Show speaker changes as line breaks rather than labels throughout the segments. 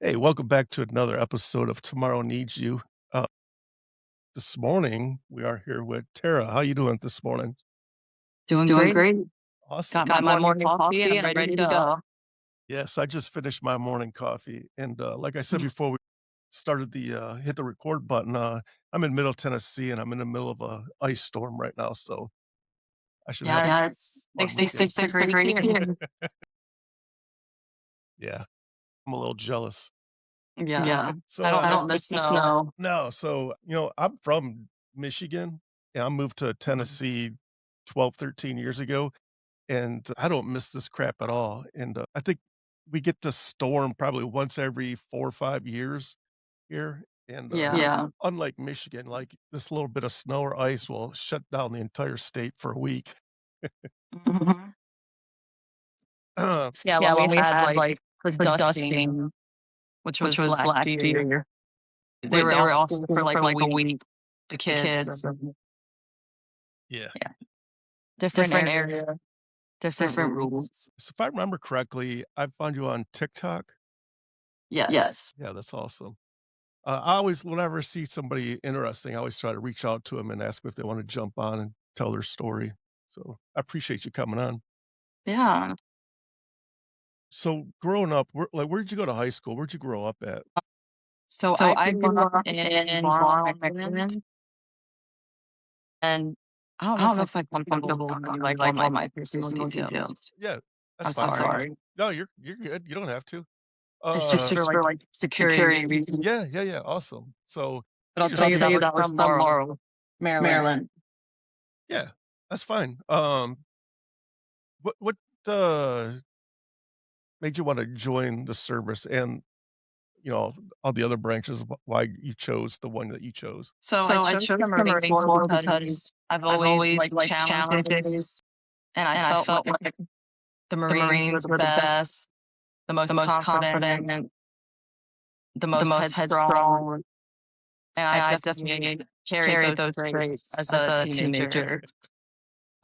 Hey, welcome back to another episode of Tomorrow Needs You. Uh, this morning we are here with Tara. How you doing this morning?
Doing
Doing
great.
great.
Awesome.
Got my morning coffee and I'm ready to go.
Yes, I just finished my morning coffee, and like I said before we started the hit the record button, I'm in Middle Tennessee and I'm in the middle of a ice storm right now, so I should have
Yeah,
a
it's
fun weekend.
66 degrees here.
Yeah, I'm a little jealous.
Yeah.
So
I
that's
don't miss the snow.
no, so I'm from Michigan, and I moved to Tennessee 12, 13 years ago. And I don't miss this crap at all, and, I think we get to storm probably once every 4 or 5 years here, and,
Yeah.
unlike Michigan, like, this little bit of snow or ice will shut down the entire state for a week.
Mhm. Yeah,
So
when we had like the dusting, which
which
was
was
last
last
year,
year.
they were
They
all
were all
school for
school
like
for
a
like a
week,
week.
the
The
kids.
kids,
yeah.
Yeah. Different
different
area,
area,
different
different
rules.
rules.
So if I remember correctly, I found you on TikTok?
Yes.
Yes.
Yeah, that's awesome. I always whenever I see somebody interesting, I always try to reach out to them and ask if they wanna jump on and tell their story. So, I appreciate you coming on.
Yeah.
So, growing up, where'd you go to high school? Where'd you grow up at?
So
So
I
I
grew
grew
up
up
in
in
Laurel,
Laurel,
Maryland,
Maryland.
and I don't
I
know
don't
if
know
I'm
if I'm
comfortable
comfortable
telling you
telling you
like all
like all
my
my
personal
personal
details.
details.
Yeah, that's
I'm
I'm
fine.
sorry.
sorry.
No, you're good. You don't have to.
It's
It's
Uh,
just for
just
like
for like
security
security
reasons.
reasons.
yeah, awesome. So,
But
you
I'll
just
tell
I'll
you
tell
that
you
was
that was
from
from
Laurel,
Laurel,
Maryland.
Maryland.
yeah, that's fine. What, uh, made you wanna join the service and, all the other branches, why you chose the one that you chose?
So I
So I
chose the
chose the
Marine
Marine
Corps
Corps
because
because
I've
I've
always
always
liked
liked
challenges,
challenges,
and I
and I
felt like
felt like
the
the
Marines were
Marines
the
were the
best,
best,
the
the
most
most
confident,
confident,
the
the
most
most
headstrong,
headstrong,
and I
and I
definitely
definitely
carried
carried
those
those
traits
traits
as
as
a
a
teenager.
teenager.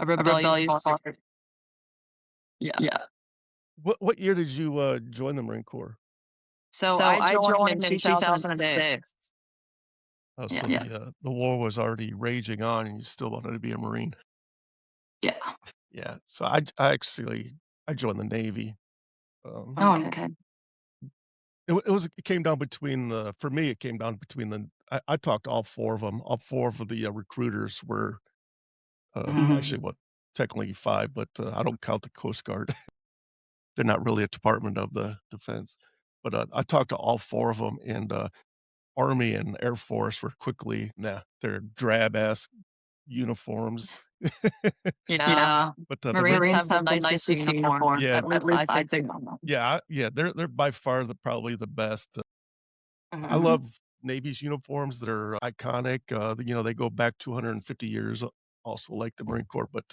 A
A
rebellious
rebellious
heart.
heart.
Yeah.
Yeah.
What year did you, join the Marine Corps?
So
So
I
I
joined in
joined in
2006.
2006.
Oh,
Yeah.
so
Yeah.
the war was already raging on and you still wanted to be a Marine.
Yeah.
Yeah, so I actually I joined the Navy. Um,
Oh,
Okay.
okay.
it came down between the for me, it came down between I talked to all 4 of them. All 4 of the, recruiters were,
Mhm.
actually, what, technically 5, but, I don't count the Coast Guard. They're not really a department of the defense. But, I talked to all 4 of them, and, Army and Air Force were quickly, "Nah, they're drab-ass uniforms."
Yeah.
Yeah.
But, the Marine
Marines
Marines
have the
have the
nicest
nicest
uniforms.
uniforms.
yeah,
At
At
least I
least I
think
think
so.
so.
yeah, they're by far probably the best. I
Mhm.
love Navy's uniforms, they're iconic, they go back 250 years, also like the Marine Corps, but,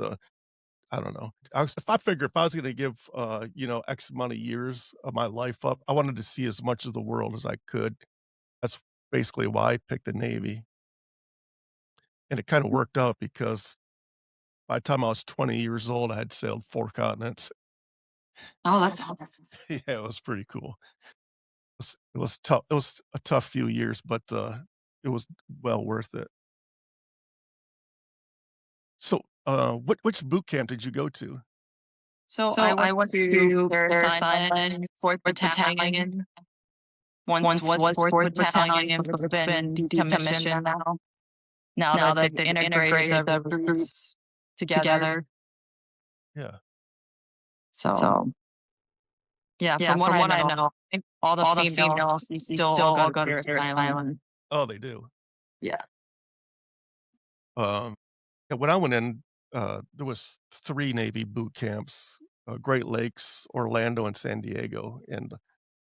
I don't know. If I was gonna give, X amount of years of my life up, I wanted to see as much of the world as I could. That's basically why I picked the Navy, and it kinda worked out because by the time I was 20 years old, I had sailed 4 continents.
Oh, that's awesome.
Yeah, it was pretty cool. It was tough it was a tough few years, but, it was well worth it. So, which boot camp did you go to?
So I
So I
went
went
to
to
Air
their
Assignment,
assignment,
4th
4th
Battalion.
Battalion.
Once
Once
was
was
4th
4th
Battalion,
Battalion,
but
but
it's
it's
been
been
decommissioned
decommissioned
now,
now,
now
now
that
that
they've
they've
integrated
integrated
the
the
recruits
recruits
together.
together.
Yeah.
So,
So,
yeah,
yeah,
from what
from
I
what I
know,
know,
I think all the
all the
females
females
still
still
all go
all
to
go to
Parris
Paris
Island.
Island.
Oh, they do.
Yeah.
Um, yeah, when I went in, there was 3 Navy boot camps, Great Lakes, Orlando, and San Diego, and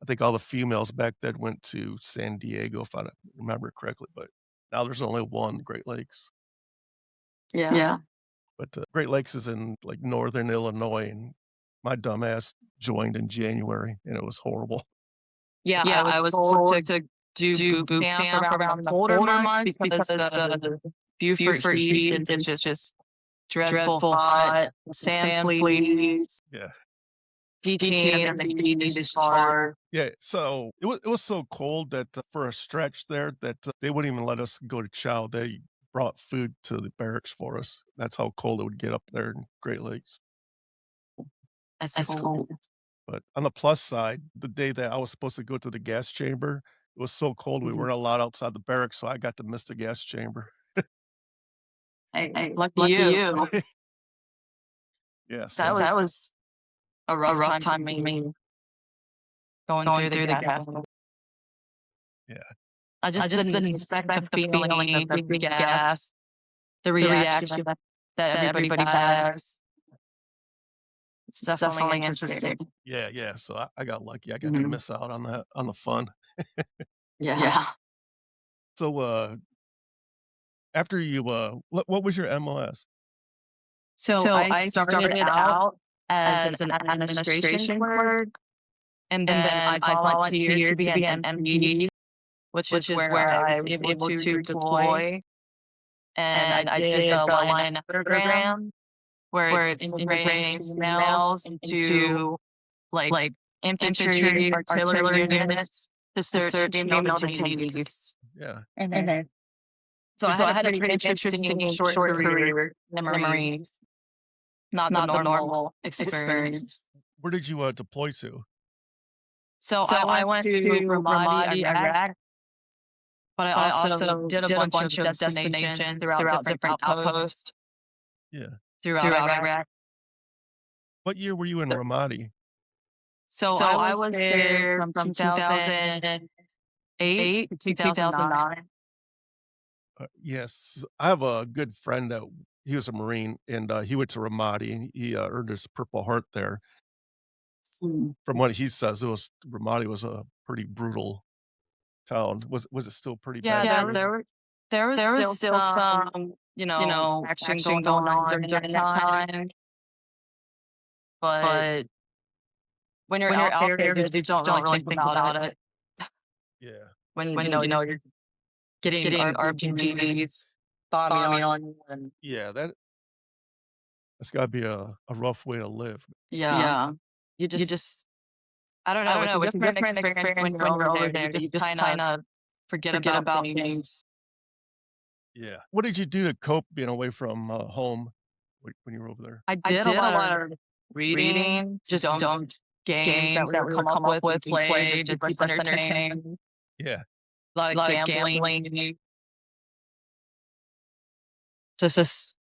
I think all the females back then went to San Diego, if I remember correctly, but now there's only 1, Great Lakes.
Yeah.
Yeah.
But, Great Lakes is in, like, Northern Illinois, and my dumbass joined in January, and it was horrible.
Yeah, I
Yeah,
was
I was
told to
told to
do
do
boot
boot
camp
camp
around the
around the
colder
colder
months
months
because
because
the
the
Beaufort
Beaufort
heat
heat
is
is
just
just
dreadful
dreadful
hot,
hot,
sand
sand
fleas.
fleas.
Yeah.
VTing and the feed is just hard.
Yeah, so it was so cold that, for a stretch there that, they wouldn't even let us go to chow. They brought food to the barracks for us. That's how cold it would get up there in Great Lakes.
That's
That's
cool.
cool.
But on the plus side, the day that I was supposed to go to the gas chamber, it was so cold we weren't allowed outside the barracks, so I got to miss the gas chamber.
Hey,
Hey,
lucky
lucky
you.
you.
Yeah,
That
so
was a
A
rough
rough
time for
time for
me
me
going
going
through the
through the
gas.
gas.
yeah.
I
I
just
just
didn't
didn't
expect
expect
the
the
feeling
feeling
of
of
the
the
gas,
gas,
the
the
reaction
reaction
that
that
everybody
everybody
has.
has.
It's
It's
definitely
definitely
interesting.
interesting.
Yeah, yeah, so I got lucky. I got to
Mhm.
miss out on that on the fun.
Yeah.
Yeah.
So, after you, what was your MLS?
So
So
I
I
started
started
out
out
as an
as an
administration
administration
clerk,
clerk,
and
and
then
then
I
I
volunteered to
volunteered
be
to
an
be an
MP,
MP,
which
which
is
is
where
where
I
I
was
was
able
able
to
to
deploy,
deploy,
and I
and I
did
did
the
the
Lioness
Lioness
program,
program,
where
where
it's
it's
integrating
integrating
females
females
into,
into
like,
like
infantry,
infantry,
artillery
artillery
units
units
to
to
search
search
female
female
detainees.
detainees.
Yeah.
And then,
So I
so
had
I
a
had a
pretty
pretty
interesting
interesting
short
short
career
career
in the
in the
Marines,
Marines,
not the
not the
normal
normal
experience.
experience.
Where did you, deploy to?
So I
So I
went
went
to
to
Ramadi,
Ramadi,
Iraq,
Iraq,
but I
but I
also
also
did a
did a
bunch
bunch
of
of
destinations
destinations
throughout
throughout
different
different
outposts
outposts
Yeah.
throughout
throughout
Iraq.
Iraq.
What year were you in Ramadi?
So I
So I
was
was
there
there
from
from
2008
2008
to
to
2009.
2009.
Yes, I have a good friend that he was a Marine, and, he went to Ramadi, and he, earned his Purple Heart there.
Mm.
From what he says, it was Ramadi was a pretty brutal town. Was it still pretty
Yeah,
bad
Yeah,
for you?
there was
there was
still
still
some,
some,
action
action
going
going
on
on
during that
during that
time,
time.
but
But
when you're
when you're
out
out
there,
there,
you
you
just
just
don't
don't
really
really
think
think
about
about
it
it.
Yeah.
when,
When
you're
you're
getting
getting
RPGs
RPGs
bombing
bombing
on
on
you,
you,
and
Yeah, that's gotta be a rough way to live.
yeah,
yeah,
you
you
just
just
I don't
I
know,
don't
it's a
know. It's a
different
different
experience when
experience
you're
when you're
over
over
there. You
there. You
just
just kind
kinda
of
forget
forget
about
about
things.
things.
Yeah. What did you do to cope being away from, home when you were over there?
I
I
did a
did a
lot
lot
of
of
reading,
reading,
just
just
dumb
dumb
games
games
that
that
we
we
would
would
come
come
up
up
with and
with and
play to
play to
keep us
keep us
entertained.
entertained.
Yeah.
A lot
A
of
lot of
gambling,
gambling.
just
Just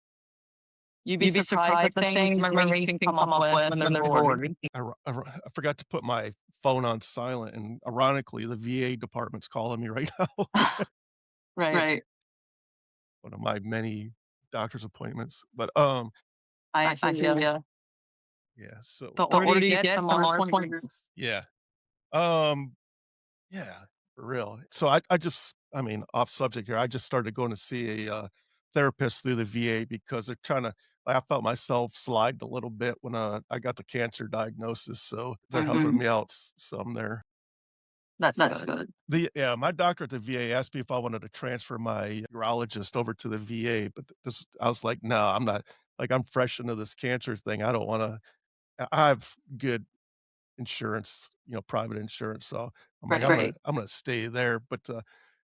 you'd be
you'd be
surprised
surprised
at the
the
things
things
Marines
Marines
can
can
come up
come up
with
with
when they're
when they're
bored.
bored.
I forgot to put my phone on silent, and ironically, the VA department's calling me right now.
Right.
Right.
One of my many doctor's appointments. But,
I
I
feel
feel
ya.
ya.
yeah, so
The
The
older you
older you
get,
get,
the
the
more
more
appointments.
appointments.
yeah. Um, yeah, for real. So I mean, off subject here, I just started going to see a, therapist through the VA because they're trying to I felt myself slide a little bit when, I got the cancer diagnosis, so they're helping
Mhm.
me out some there.
That's
That's
good.
good.
Yeah, my doctor at the VA asked me if I wanted to transfer my urologist over to the VA, but this I was like, "No, I'm not like, I'm fresh into this cancer thing, I don't wanna." I have good insurance, private insurance, so I'm like,
Right.
I'm gonna stay there, but,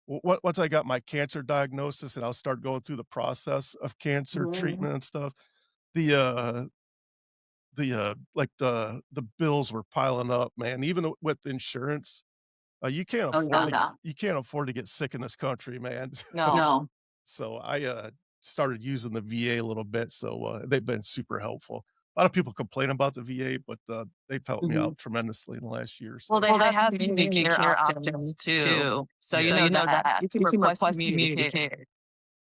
once I got my cancer diagnosis and I'll start going through the process of cancer
Mhm.
treatment and stuff, the, like, the bills were piling up, man, even with insurance.
Oh, yeah.
You can't afford to get sick in this country, man.
No.
No.
So I, started using the VA a little bit, so, they've been super helpful. A lot of people complain about the VA, but, they've helped me
Mhm.
out tremendously in the last year or
Well,
so.
they
Well, they
have
have
community
community
care
care
options
options
too,
too,
so you
so
Yeah.
know
you know
that.
that.
You can
You can
request
request
community
community
care.
care.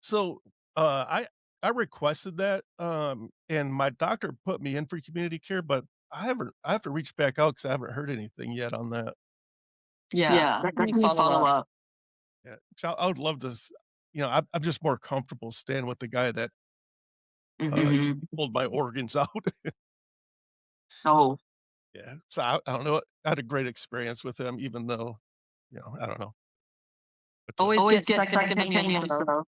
So, I requested that, and my doctor put me in for community care, but I have to reach back out because I haven't heard anything yet on that.
Yeah,
Yeah,
definitely
definitely
follow
follow
up.
up.
Yeah, so I would love to I'm just more comfortable staying with the guy that, uh,
Mhm.
pulled my organs out.
Oh,
Yeah, so I don't know, I had a great experience with him even though, I don't know, but,
Always
always
get
get
second
second
opinions
opinions
though,
though,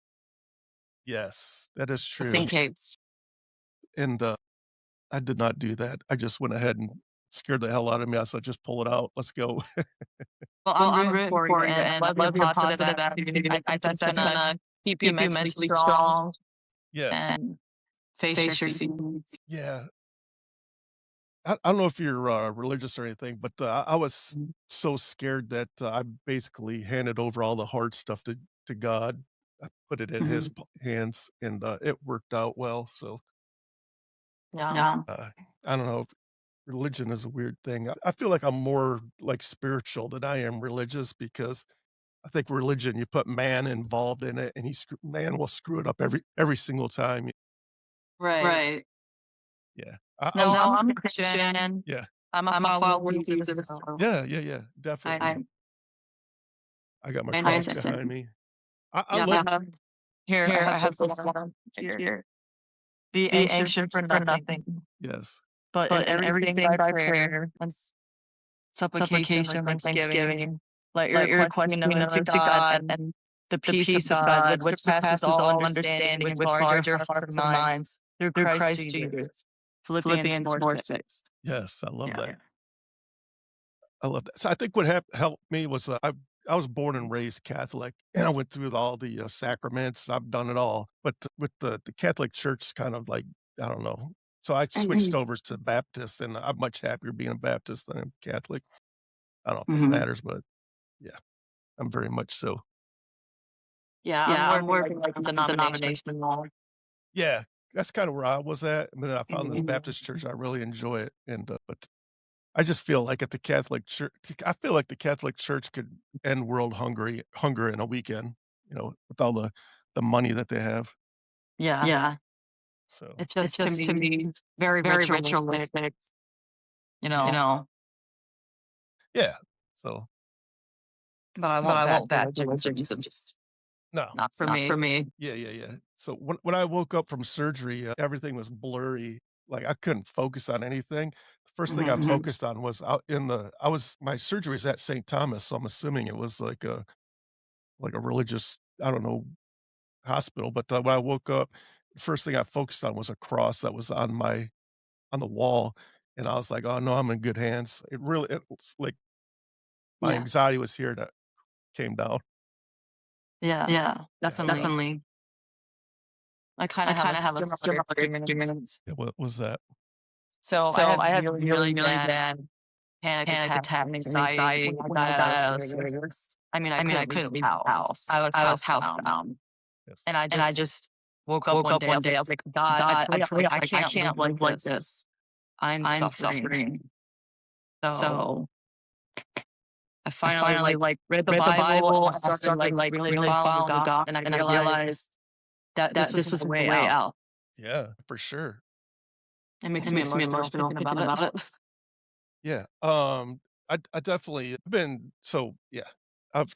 yes, that is
just in
true,
case.
and, I did not do that. I just went ahead and scared the hell out of me. I said, "Just pull it out. Let's go."
Well,
Well,
I'm
I'm
rooting
rooting
for you,
for you,
and I
and I
love your
love your
positive
positive
attitude.
attitude.
I
I
think
think
that's
that's
gonna
gonna
keep you
keep you
mentally
mentally
strong
strong
Yes.
and face your
face your
feelings.
feelings.
Yeah. I don't know if you're, religious or anything, but, I was
Mhm.
so scared that, I basically handed over all the hard stuff to God. I put it in his
Mhm.
hands, and, it worked out well, so,
Yeah.
Yeah.
uh, I don't know. Religion is a weird thing. I feel like I'm more, like, spiritual than I am religious because I think religion, you put man involved in it, and man will screw it up every single time.
Right.
Right.
Yeah. I
No,
was
No,
I'm a
I'm a
Christian.
Christian.
Yeah.
I'm a
I'm a
follower
follower
of
of
Jesus,
Jesus,
so
so
Yeah, yeah, yeah,
I
definitely.
I
I got my
I
I
cross
understand.
behind
understand.
me. I
Yeah.
love
Yeah.
Here, I
Here, I
have
have
this
this
one
one
right
right
here.
here.
Be
Be
anxious
anxious
for
for
nothing,
nothing,
yes.
but in
but in
everything
everything
by
by
prayer
prayer,
and supplication with
supplication with
thanksgiving.
thanksgiving.
Let your
Let your
requests be
requests be
known to
known to
God,
God,
and
and
the
the
peace of
peace of
God,
God,
which
which
surpasses
surpasses
all
all
understanding,
understanding,
which
which
guard
guard
your
your
hearts
hearts
and
and
minds
minds
through
through
Christ
Christ
Jesus.
Jesus.
Philippians
Philippians
4
4
6.
6.
Yes, I love
Yeah.
that. I love that. So I think what helped me was, I was born and raised Catholic, and I went through all the, sacraments. I've done it all, but with the Catholic Church kind of like, I don't know. So I switched
Mhm.
over to Baptist, and I'm much happier being a Baptist than a Catholic. I don't know if it
Mhm.
matters, but yeah, I'm very much so.
Yeah, I'm
Yeah,
more
I'm
of
more
like
like
a
a
denomination.
denominational.
Yeah, that's kinda where I was at, and then I found this
Mhm.
Baptist church, I really enjoy it, and, but I just feel like at the Catholic Church, I feel like the Catholic Church could end world hunger in a weekend, with all the money that they have,
Yeah,
Yeah.
so
it's
It's
just to
just to
me
me
very
very
ritualistic,
ritualistic,
you
you
know,
know,
yeah, so
but I
but
won't
I
bash
won't bash religions. I'm
religions.
just
no.
Not for
not for
me.
me.
Yeah, yeah, yeah. So when I woke up from surgery, everything was blurry, like, I couldn't focus on anything. The first thing I
Mhm.
focused on was out in the I was my surgery was at St. Thomas, so I'm assuming it was like a religious, I don't know, hospital, but, when I woke up, the first thing I focused on was a cross that was on the wall, and I was like, "Oh, no, I'm in good hands." It was like my
Yeah.
anxiety was here that came down.
Yeah,
Yeah.
Yeah,
definitely.
Definitely.
I kind
I
of have a
kinda have a
similar
similar
experience.
experience.
yeah, what was that?
So I
So
had
I had
really, really
really
bad
bad
panic
panic
attacks and
attacks and
anxiety
anxiety
when I
when
got
I
out
got
of
out of
surgery.
surgery.
I mean, I
I
couldn't leave
couldn't
the
leave the
house.
house.
I was
I was
housebound.
housebound,
Yes.
And I
and I
just
just
woke up
woke
one
up
day, I
one
was
day,
like,
I was like,
God, I
"God, I
pray,
pray,
I
I
can't live
can't live
like
like
this.
this.
I'm
I'm
suffering.
suffering."
So
So
I
I
finally
finally, like,
read the
read the
Bible and
Bible,
I
and I
started
started, like,
really
really
following
following
God,
God,
and I
and I
realized
realized
that this
that
was
this
my
was my
way
way
out.
out.
Yeah, for sure.
It makes
It
me
makes me
emotional
emotional
thinking
thinking
about it.
about it.
Yeah, I definitely been so yeah, I've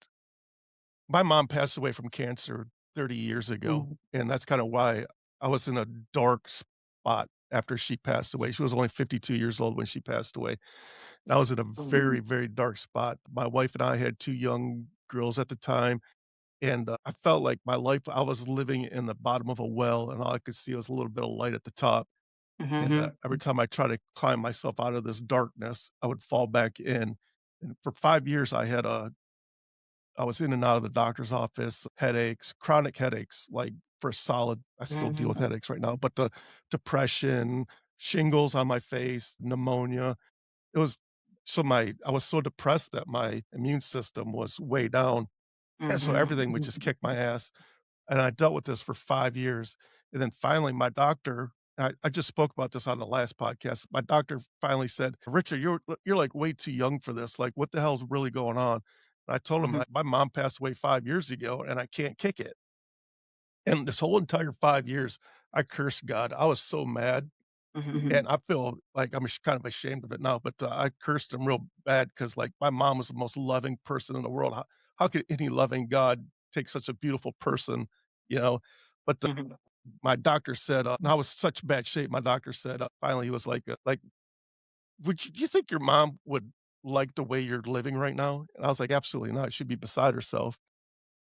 my mom passed away from cancer 30 years ago,
Mhm.
and that's kinda why I was in a dark spot after she passed away. She was only 52 years old when she passed away, and I was in a very,
Mhm.
very dark spot. My wife and I had 2 young girls at the time, and, I felt like my life I was living in the bottom of a well, and all I could see was a little bit of light at the top, and,
Mhm.
every time I try to climb myself out of this darkness, I would fall back in, and for 5 years, I was in and out of the doctor's office, headaches, chronic headaches, like, for a solid I still deal with
Mhm.
headaches right now, but the depression, shingles on my face, pneumonia. It was I was so depressed that my immune system was way down, and so
Mhm.
everything would just kick my ass, and I dealt with this for 5 years, and then finally my doctor I just spoke about this on the last podcast. My doctor finally said, "Richard, you're, like, way too young for this, like, what the hell's really going on?" And I told him,
Mhm.
"My mom passed away 5 years ago, and I can't kick it." And this whole entire 5 years, I cursed God. I was so mad,
Mhm.
Mhm.
and I feel like I'm kind of ashamed of it now, but, I cursed him real bad because, like, my mom was the most loving person in the world. How could any loving God take such a beautiful person, you know? But
Mhm.
my doctor said, and I was such bad shape, my doctor said, finally, he was like, "Would you think your mom would like the way you're living right now?" And I was like, "Absolutely not, she'd be beside herself."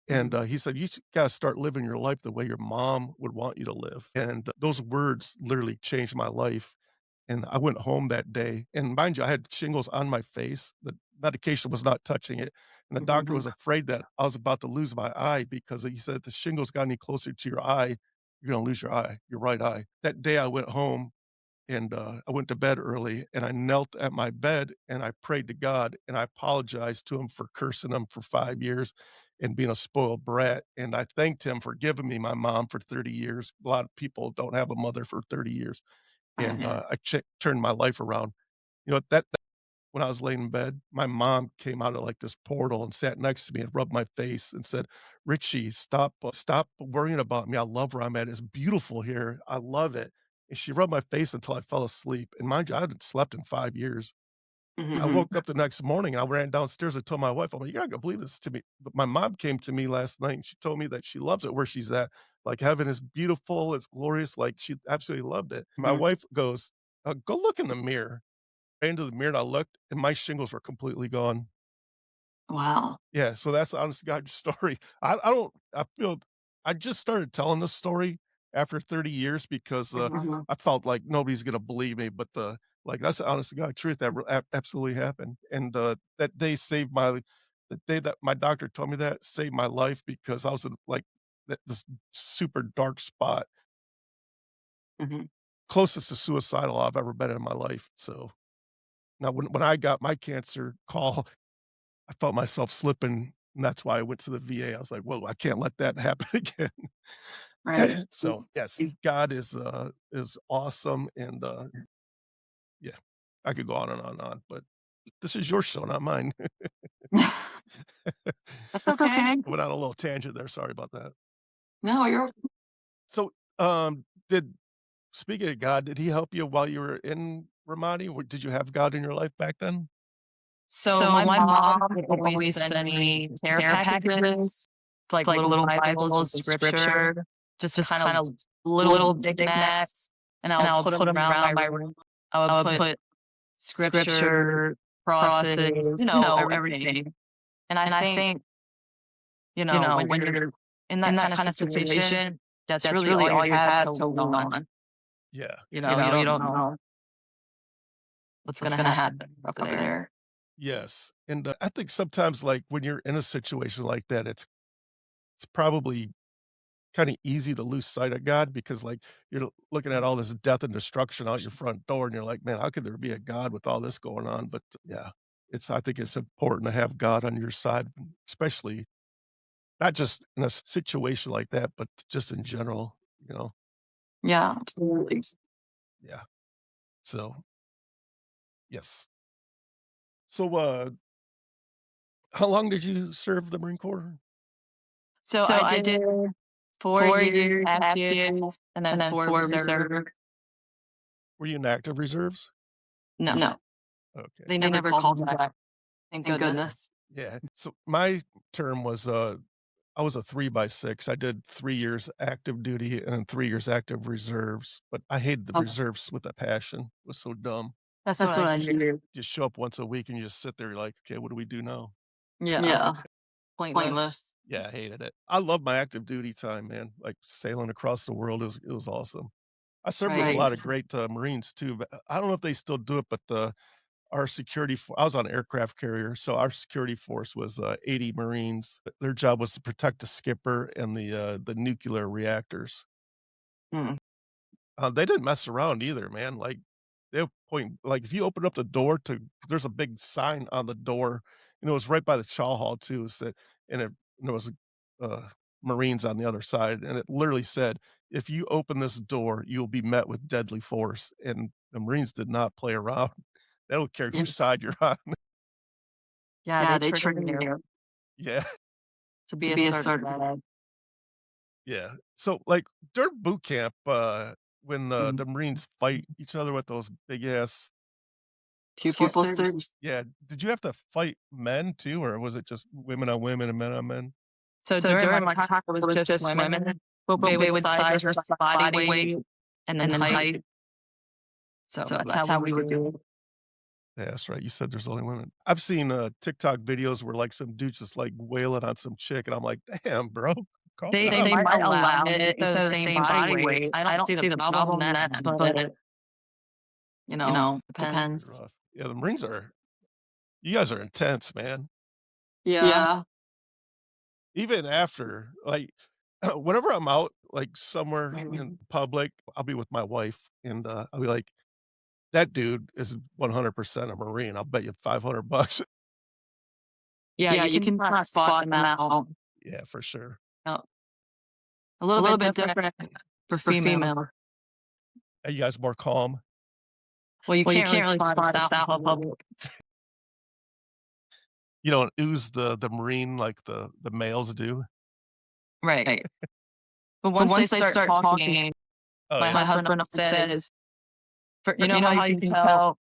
And,
Mhm.
he said, "You gotta start living your life the way your mom would want you to live." And those words literally changed my life. and I went home that day, and mind you, I had shingles on my face, the medication was not touching it, and the doctor was afraid that I was about to lose my eye because he said, "If the shingles got any closer to your eye, you're gonna lose your eye, your right eye." That day, I went home and, I went to bed early, and I knelt at my bed, and I prayed to God, and I apologized to him for cursing him for 5 years and being a spoiled brat, and I thanked him for giving me my mom for 30 years. A lot of people don't have a mother for 30 years, and,
Right.
I turned my life around. You know, that when I was laying in bed, my mom came out of, like, this portal and sat next to me and rubbed my face and said, "Richie, stop worrying about me. I love where I'm at. It's beautiful here. I love it." And she rubbed my face until I fell asleep, and mind you, I hadn't slept in 5 years. I
Mhm.
woke up the next morning, and I ran downstairs and told my wife, I'm like, "You're not gonna believe this to me." But my mom came to me last night, and she told me that she loves it where she's at. Like, heaven is beautiful, it's glorious, like, she absolutely loved it. My
Mhm.
wife goes, "Go look in the mirror." Ran to the mirror, and I looked, and my shingles were completely gone.
Wow.
Yeah, so that's the honest to God story. I don't I feel I just started telling this story after 30 years because,
Mhm.
I felt like nobody's gonna believe me, but, like, that's the honest to God truth that absolutely happened, and, that day saved my the day that my doctor told me that saved my life because I was in, like, this super dark spot,
Mhm.
closest to suicidal I've ever been in my life, so now when I got my cancer call I felt myself slipping, and that's why I went to the VA. I was like, "Whoa, I can't let that happen
Right.
again." So, yes, God is awesome, and, yeah, I could go on and on and on, but this is your show, not mine.
That's
That's
okay.
okay. Went on a little tangent there, sorry about that.
No, you're
So, did speaking of God, did he help you while you were in Ramadi? Or did you have God in your life back then?
So
so
my
my
mom
mom
would
would
always
always
send
send
me
me
care
care
packages,
packages,
like
like
little
little
Bibles
Bibles
with
with
scripture,
scripture,
just
just
kind of
kind of
little
little
Big
Big
Macs,
Macs,
and
and
I'll
I'll
put
put
them
them
around my
around my
room.
room.
I would
I would
put
put
scripture,
scripture,
crosses,
crosses,
everything.
everything.
And I
And I
think,
think,
when
when
you're
you're
in
in
that
that
kind of
kind of
situation,
situation,
that's
that's
really
really
all you
all you
have to
have to
lean
lean
on.
on.
Yeah.
You
You
don't
don't
know
know
what's
what's
gonna
gonna
happen
happen
over
over
there.
there.
Yes, and, I think sometimes, like, when you're in a situation like that, it's probably kinda easy to lose sight of God because, like, you're looking at all this death and destruction out your front door, and you're like, "Man, how could there be a God with all this going on?" But, yeah, I think it's important to have God on your side, especially not just in a situation like that, but just in general, you know?
Yeah, absolutely.
Yeah. So, yes. So, how long did you serve the Marine Corps?
So
So
I
I
did
did
4
4
years
years
active
active
and then
and then
4
4
reserve.
reserve.
Were you in active reserves?
No,
No,
Okay.
they
they
never
never
called me
called me
back,
back,
thank
thank
goodness.
goodness.
Yeah. So my term was, I was a 3 by 6. I did 3 years active duty and then 3 years active reserves, but I hated the
Okay.
reserves with a passion. It was so dumb.
That's what
That's
I
what I
hear.
hear.
Just show up once a week and you just sit there, you're like, "Okay, what do we do now?"
Yeah,
Yeah,
pointless.
pointless.
Yeah, I hated it. I love my active duty time, man, like sailing across the world, it was awesome. I served with a
Right.
lot of great, Marines too, but I don't know if they still do it, but, our security for I was on an aircraft carrier, so our security force was, 80 Marines. Their job was to protect the skipper and the nuclear reactors.
Mm.
They didn't mess around either, man, like, they'll point like, if you open up the door to there's a big sign on the door, and it was right by the chow hall too, said and there was, Marines on the other side, and it literally said, "If you open this door, you'll be met with deadly force," and the Marines did not play around. They don't care
Yeah.
whose side you're on.
Yeah,
Yeah,
they
they
train
train
you
you
Yeah,
to be
to
a
be a
certain
certain
med.
med.
yeah. So, like, during boot camp, when the
Mm.
Marines fight each other with those big ass
Pupil
Pupil
stirs?
stirs.
yeah, did you have to fight men too, or was it just women on women and men on men?
So
So
during my
during my
time,
time,
it was
it was
just
just
women,
women,
but
but
they
they
would
would
size
size
your
your
body
body
weight
weight
and then
and then
height.
height.
So
So
that's
that's
how we
how
would
we would
do it.
do it.
Yeah, that's right, you said there's only women. I've seen, TikTok videos where, like, some dude's just, like, wailing on some chick, and I'm like, "Damn, bro, calm
They
They
down."
might
might
allow
allow
it
it
if
if
they're the
they're the
same
same
body
body
weight.
weight.
I
I
don't
don't
see the
see the
problem in
problem in
that,
that,
but
but depends.
Pretty rough. Yeah, the Marines are you guys are intense, man.
Yeah.
Even after, like, whenever I'm out, like, somewhere in
Mhm.
public, I'll be with my wife, and, I'll be like, "That dude is 100% a Marine. I'll bet you $500."
Yeah, you can kinda spot them out.
Yeah, for sure.
Yeah. A
A
little
little
bit
bit
different
different
for
for
female.
female.
Are you guys more calm?
Well, you
Well, you
can't really
can't really
spot us
spot us
out in
out in
public.
public.
You don't ooze the Marine like the males do?
Right. But
But
once they
once they
start
start
talking,
talking,
Oh,
my
yeah.
my
husband
husband
always
always
says,
says,
you know
"You
how
know
you
how you
can
can
tell
tell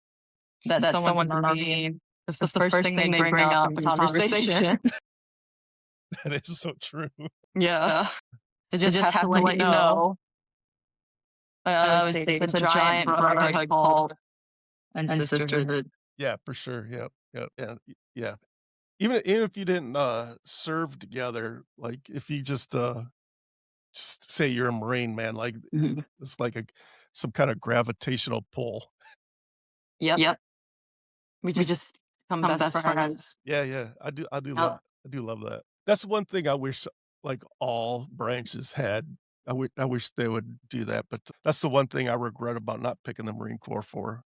that
that
someone's a
someone's a
Marine?
Marine?
It's the
That's the
first
first
thing
thing
they
they
bring
bring
up
up
in
in
conversation."
conversation."
That is so true.
Yeah.
Yeah.
They
They
just
just
have to
have to
let you
let you
know.
know.
I
I
always
always
say
say
it's a
it's a
giant
giant
brotherhood
brotherhood
called
called
and
and
sisterhood.
sisterhood.
Yeah, for sure, yep, yep, and yeah. Even if you didn't, serve together, like, if you just say you're a Marine, man, like,
Mhm.
it's like some kinda gravitational pull.
Yep.
Yep,
We
we
just
just
become
become
best
best
friends.
friends.
Yeah, yeah,
Yep.
I do love that. That's one thing I wish, like, all branches had. I wish they would do that, but that's the one thing I regret about not picking the Marine Corps for.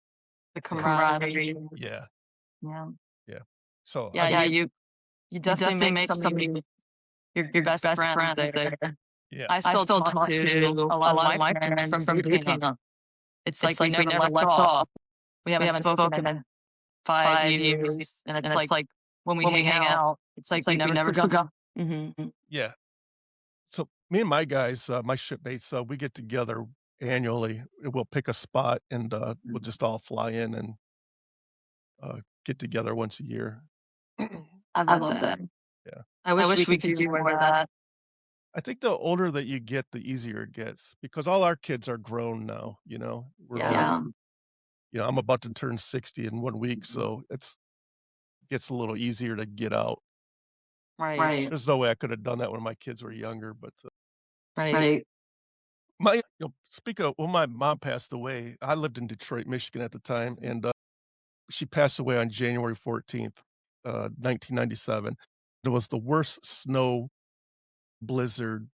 The
The
camaraderie.
camaraderie.
Yeah,
Yeah.
yeah. So,
Yeah,
I
Yeah,
you
you
definitely
definitely
make
make
some of
some of
your
your
best
best
friends
friends
there.
there.
yeah,
I
I
still
still
talk
talk
to
to
a
a
lot of
lot of
my
my
friends
friends
from
from
boot
boot
camp.
camp.
It's
It's
like we
like we
never
never
left
left
off.
off.
We haven't
We haven't
spoken
spoken
in
in
5
5
years,
years,
and
and
it's
it's
like
like
when we
when we
hang
hang
out,
out,
it's
it's
like we
like we
never
never
forgot.
forgot.
Mhm.
yeah. So, me and my guys, my shipmates, we get together annually. We'll pick a spot, and, we'll just all fly in and, get together once a year.
I
I
love
love
that.
that.
Yeah.
I
I
wish we
wish we
could
could
do
do
more
more
of
of
that.
that.
I think the older that you get, the easier it gets because all our kids are grown now, you know? We're all
Yeah.
Yeah.
I'm about to turn 60 in 1 week, so gets a little easier to get out.
Right.
Right,
There's no way I could have done that when my kids were younger, but,
Right.
right.
speaking of when my mom passed away, I lived in Detroit, Michigan at the time, and, she passed away on January 14th, 1997. It was the worst snow blizzard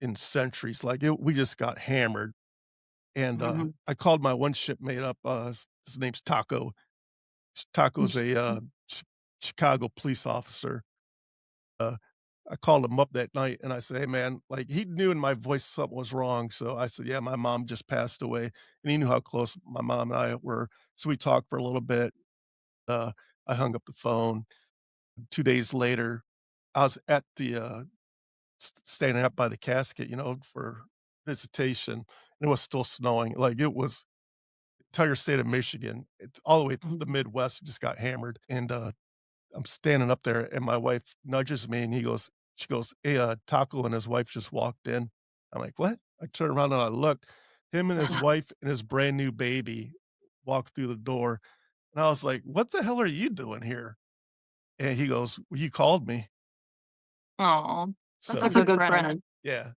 in centuries, like, we just got hammered, and,
Mhm.
I called my one shipmate up, his name's Taco. Taco's a, Chicago police officer. Uh, I called him up that night and I said, "Hey, man," like, he knew in my voice something was wrong, so I said, "Yeah, my mom just passed away," and he knew how close my mom and I were, so we talked for a little bit. Uh, I hung up the phone. 2 days later, I was at the, standing up by the casket, for visitation, and it was still snowing, like, it was entire state of Michigan, all the way through the
Mhm.
Midwest just got hammered, and, I'm standing up there, and my wife nudges me, and she goes, "Hey, Taco and his wife just walked in." I'm like, "What?" I turn around and I look. Him and his wife and his brand new baby walked through the door, and I was like, "What the hell are you doing here?" And he goes, "Well, you called me."
Aw, that's a
So,
That's a
good
good
friend.
friend.
yeah,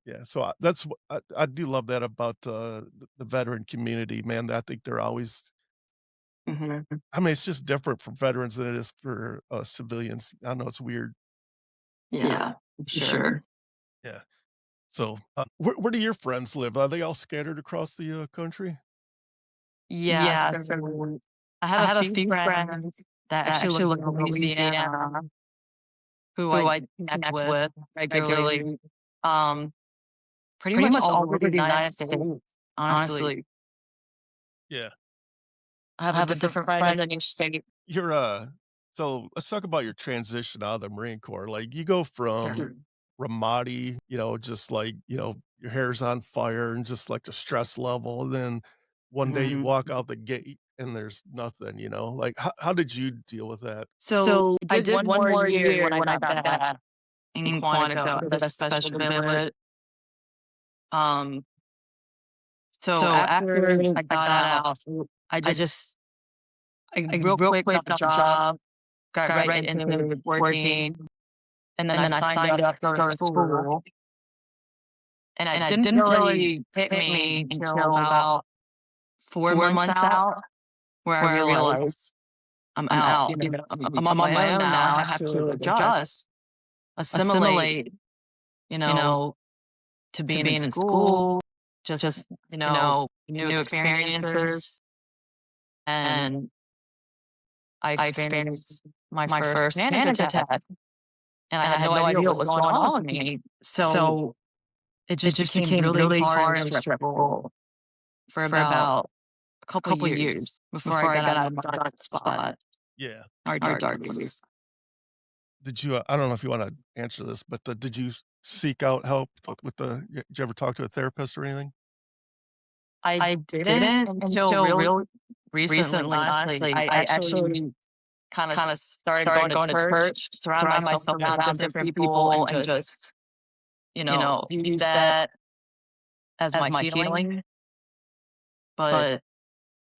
yeah, so that's what I do love that about, the veteran community, man. I think they're always
Mhm.
I mean, it's just different for veterans than it is for, civilians. I know it's weird.
Yeah,
Yeah,
for
for
sure.
sure.
Yeah. So, where do your friends live? Are they all scattered across the, country?
Yeah,
Yeah,
so
so
I have
I
a
have a
few
few
friends
friends
that
that
actually
actually
live
live
in
in
Louisiana
Louisiana
who
who
I
I
connect
connect
with
with
regularly.
regularly,
Um, pretty
pretty
much
much
all
all
over
over
the
the
United
United
States,
States, honestly.
honestly.
Yeah.
I have
I
a
have a
different
different
friend in
friend in
each
each
state.
state.
You're, so let's talk about your transition out of the Marine Corps. Like, you go from
Sure.
Ramadi, just like, your hair's on fire and just like the stress level, and then one day you
Mhm.
walk out the gate and there's nothing, like, how did you deal with that?
So
So,
I
I
did
did
one
one
more
more
year
year
when I
when I
got
got
back
back
in
in
Quantico.
Quantico,
I
I
did
did
a
a
special
special
billet.
billet.
Um, so
So
after
after
I
I
got
got
out,
out,
I
I
just
just
I
I
real
real
quick
quick
got a
got a
job,
job,
got
got
right
right
into
into
working,
working,
and then
and
I
then I
signed
signed
up
up
to
to
go to
go to
school.
school,
And it
and it
didn't
didn't
really
really
hit
hit
me
me
until
until
about
about
4 months out where I realized I'm out. I'm on my own now. I have to adjust, assimilate, you know, to being in school, just, new experiences. And I experienced my first panic attack, and I had no idea what was going on with me. So it just became really hard and stressful for about a couple years before I got out of my dark spot,
Yeah.
our dark place.
Did you, I don't know if you wanna answer this, but, did you seek out help with the did you ever talk to a therapist or anything?
I didn't until real recently, honestly. I actually kind of started going to church, surround myself around different people, and just, use that as my healing. But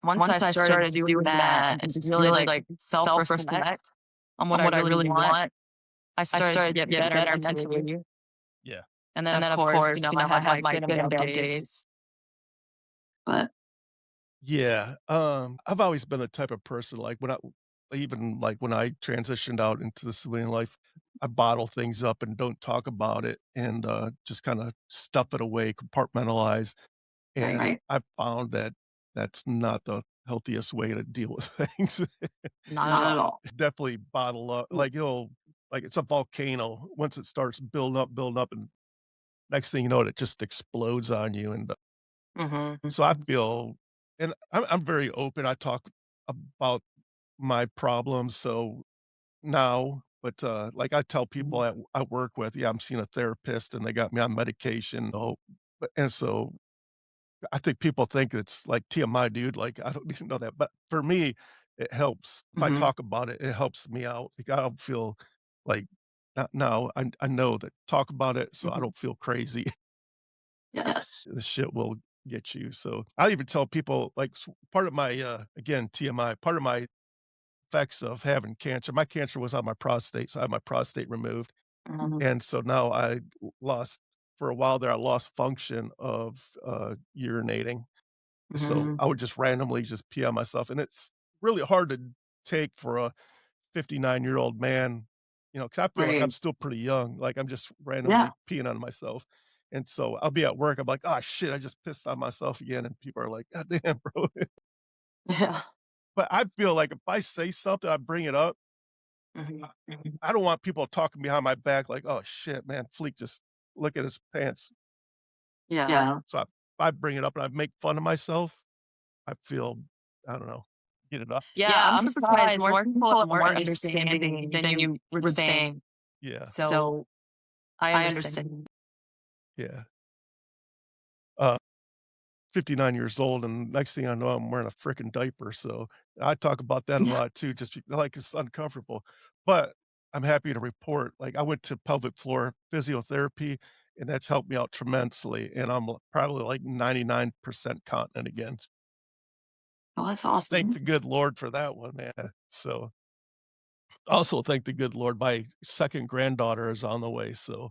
once I started doing that and just really like self-reflect on what I really want, I started to get better mentally.
Yeah.
And then of course, I have my good and bad days. But
Yeah, I've always been the type of person, like, like, when I transitioned out into the civilian life, I bottle things up and don't talk about it and, just kinda stuff it away, compartmentalize, and
right,
I found that that's not the healthiest way to deal with things.
not at all.
Definitely bottle up like, like, it's a volcano. Once it starts building up, and next thing you know, it just explodes on you, and
Mm-hmm.
so I feel and I'm very open, I talk about my problems, so now but, like, I tell people I work with, "Yeah, I'm seeing a therapist, and they got me on medication." Oh, but and so I think people think it's, like, TMI, dude, like, I don't even know that, but for me, it helps. If I
Mm-hmm.
talk about it, it helps me out. Like, I don't feel like now I know that talk about it so I
Mm-hmm.
don't feel crazy.
Yes.
The shit will get you, so I even tell people, like, part of my, again, TMI, part of my effects of having cancer my cancer was on my prostate, so I had my prostate removed,
Mm-hmm.
and so now I lost for a while there, I lost function of, urinating, so
Mm-hmm.
I would just randomly just pee on myself, and it's really hard to take for a 59-year-old man, 'cause I feel like I'm
Right.
still pretty young, like, I'm just
Yeah.
randomly peeing on myself, and so I'll be at work, I'm like, "Oh, shit, I just pissed on myself again," and people are like, "God damn, bro."
Yeah.
But I feel like if I say something, I bring it up,
Mm-hmm.
I don't want people talking behind my back like, "Oh, shit, man, Fleek just look at his pants."
Yeah.
So I bring it up and I make fun of myself, I feel I don't know, get it up.
Yeah, I'm surprised more people are more understanding than you would think.
Yeah,
So I understand.
yeah. Uh 59 years old, and next thing I know, I'm wearing a frickin' diaper, so I talk about that a
Yeah.
lot too, just like, it's uncomfortable, but I'm happy to report, like, I went to pelvic floor physiotherapy, and that's helped me out tremendously, and I'm probably, like, 99% continent again.
Oh, that's
Thank
awesome.
the good Lord for that one, man, so also thank the good Lord, my 2nd granddaughter is on the way, so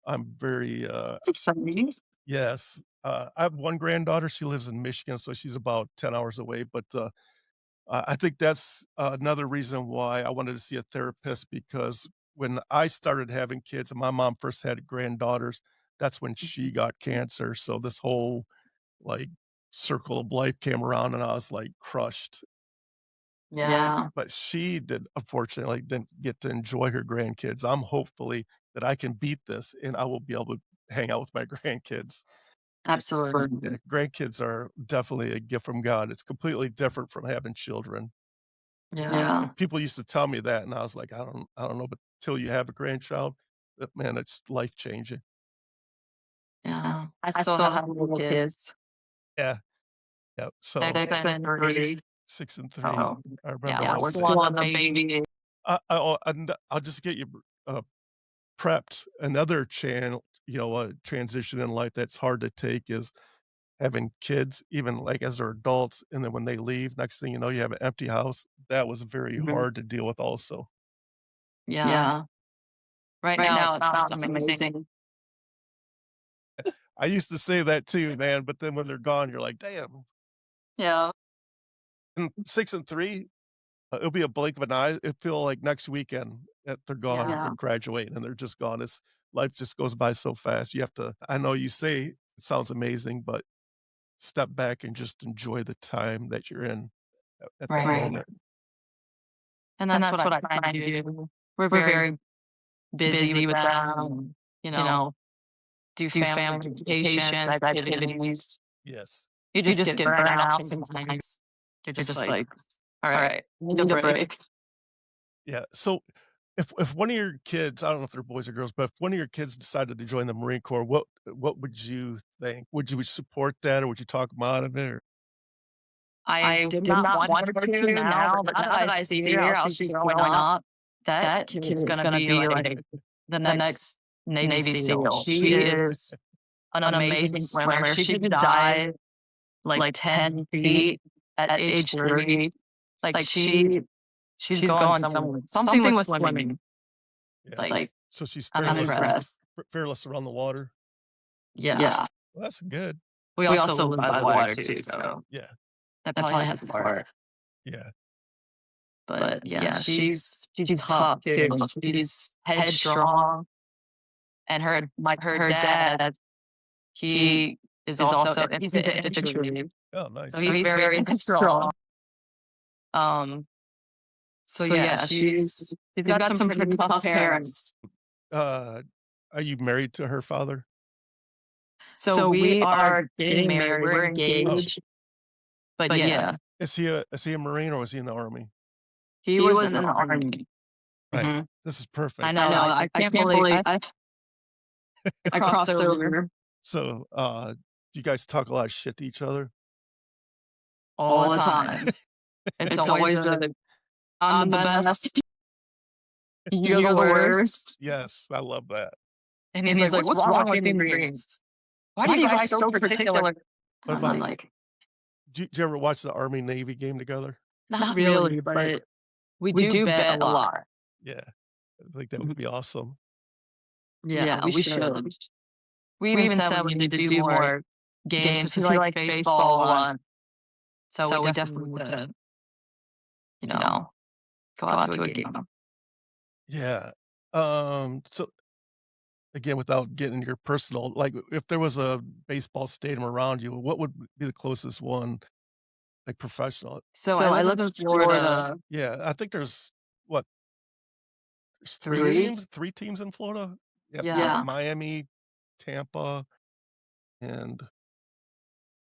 I'm very,
Exciting.
yes, I have 1 granddaughter, she lives in Michigan, so she's about 10 hours away, but, I think that's another reason why I wanted to see a therapist because when I started having kids and my mom first had granddaughters, that's when she got cancer, so this whole, like, circle of life came around and I was, like, crushed.
Yeah,
But she did unfortunately didn't get to enjoy her grandkids. I'm hopefully that I can beat this and I will be able to hang out with my grandkids.
absolutely.
Yeah, grandkids are definitely a gift from God. It's completely different from having children.
Yeah,
And people used to tell me that, and I was like, I don't know, but till you have a grandchild, man, it's life changing."
yeah. I still have little kids,
Yeah, yeah, so
6 and 3.
6 and 3.
So,
I remember
yeah,
those
we're
days.
still on the baby.
I'll just get you, prepped. Another transition in life that's hard to take is having kids, even, like, as they're adults, and then when they leave, next thing you know, you have an empty house. That was very
Mhm.
hard to deal with also.
Yeah. Right
Right
now,
now,
it
it
sounds
sounds
amazing.
I used to say that too, man, but then when they're gone, you're like, "Damn."
Yeah.
And 6 and 3, it'll be a blink of an eye. It'll feel like next weekend that they're gone
Yeah.
and graduating and they're just gone. It's life just goes by so fast. You have to I know you say it sounds amazing, but step back and just enjoy the time that you're in at that
Right.
moment.
And that's what I try and do. We're very busy with them, do family vacations, activities.
Yes.
You just get burnt out sometimes. You're just like, all right, need a break.
Yeah. So if one of your kids, I don't know if they're boys or girls, but if one of your kids decided to join the Marine Corps, what would you think? Would you support that or would you talk them out of it? Or
I did not want her to now, but now that I see her, how she's growing up, that kid's gonna be like the next Navy SEAL. She is an amazing swimmer. She could dive like 10 feet at age 3. Like she's going somewhere. Something with swimming.
yeah.
Like
So she's
I'm impressed.
fearless around the water.
Yeah.
Well, that's good.
We also live by the water too, so
Yeah.
that probably has a part.
Yeah.
But yeah, she's tough too. She's headstrong. And her dad, he is also he's an infantry.
Oh, nice.
So he's very strong. So yeah, she's got some pretty tough parents.
Are you married to her father?
So we are getting married. We're engaged. But yeah,
Is he a Marine or was he in the Army?
he was in the Army.
Right.
Mhm.
This is perfect.
I know. I can't believe I crossed over
So, do you guys talk a lot of shit to each other?
all the time. It's always I'm the best. You're the worst.
Yes, I love that.
And he's like, what's wrong with Marines? Why do you guys so particular?
What
I'm
about
like,
did you ever watch the Army Navy game together?
not really, but we do bet a lot.
Yeah. I think that would be awesome.
Yeah, we should. We even said we need to do more games because he likes baseball a lot. So we definitely would, go out to a game.
Yeah. So again, without getting your personal, like if there was a baseball stadium around you, what would be the closest one, like professional?
So I live in Florida.
Yeah, I think there's what? There's
3?
three teams in Florida. Yep.
Yeah.
Miami, Tampa, and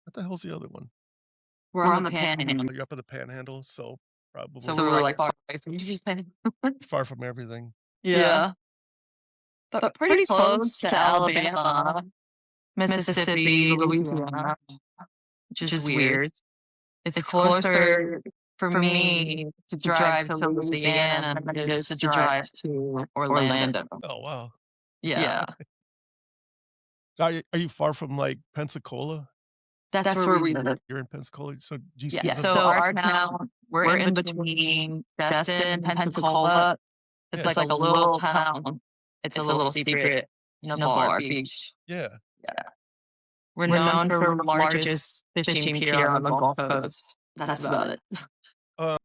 what the hell's the other one?
We're on the Panhandle.
You're up in the Panhandle, so probably
So we're like far away from everything.
far from everything.
Yeah. But pretty close to Alabama, Mississippi, Louisiana, which is weird. It's closer for me to drive to Louisiana than it is to drive to Orlando.
Oh wow.
Yeah.
Are you far from like Pensacola?
That's where we live.
You're in Pensacola, so do you see
Yeah,
them?
so our town, we're in between Destin, Pensacola. It's like a little town. It's a little secret, Navarre Beach.
Yeah.
Yeah. We're known for the largest fishing pier on the Gulf Coast. That's about it.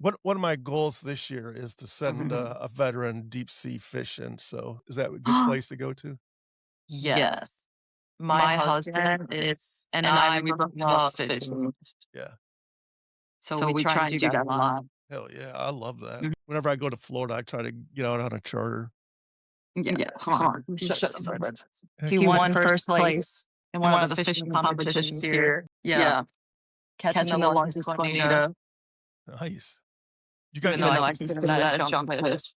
One of my goals this year is to send
Mhm.
a veteran deep sea fishing. So is that a good place to go to?
Yes. My husband and I we love fishing.
Yeah.
So we try and do that a lot.
Hell yeah, I love that.
Mhm.
Whenever I go to Florida, I try to get out on a charter.
Yeah, come on. Shut up, Simon.
Heck
He won first place in one of the fishing competitions here. Yeah. Catching the largest bonita.
Nice. You guys
Even though
had,
I consider that a junk fish.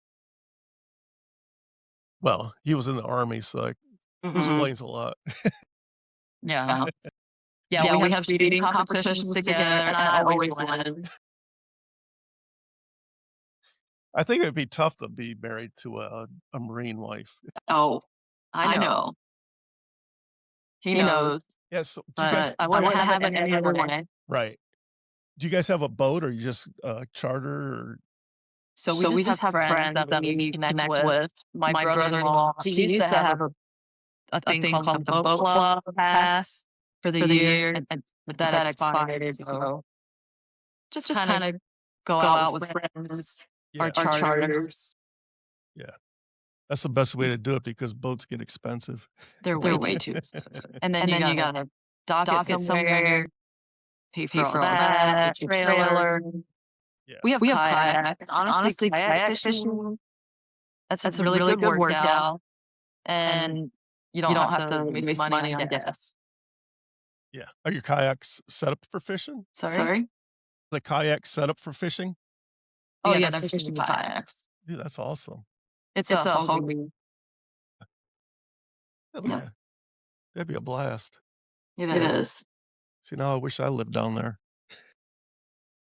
well, he was in the Army, so that
Mhm.
explains a lot.
Yeah. Yeah, we have speeding competitions together, and I always win.
I think it'd be tough to be married to a Marine wife.
Oh, I know. He knows,
Yeah, so do you guys
but I wouldn't have it any other way.
right. Do you guys have a boat or you just charter or
So we just have friends that we connect with. My brother-in-law, he used to have a thing called the boat club pass for the year, but that expired. So just kind of go out with friends or
Yeah,
charters.
yeah. That's the best way to do it because boats get expensive.
They're way too expensive. And then you gotta dock it somewhere, pay for all that, the trailer.
Yeah.
We have kayaks. And honestly, kayak fishing, that's a really good workout. And you don't have to waste money on gas.
Yeah. Are your kayaks set up for fishing?
Sorry?
The kayaks set up for fishing?
Oh, yeah, they're fishing kayaks.
Dude, that's awesome.
It's a Hobie.
Hell
Yeah.
yeah. That'd be a blast.
It is.
See, now I wish I lived down there.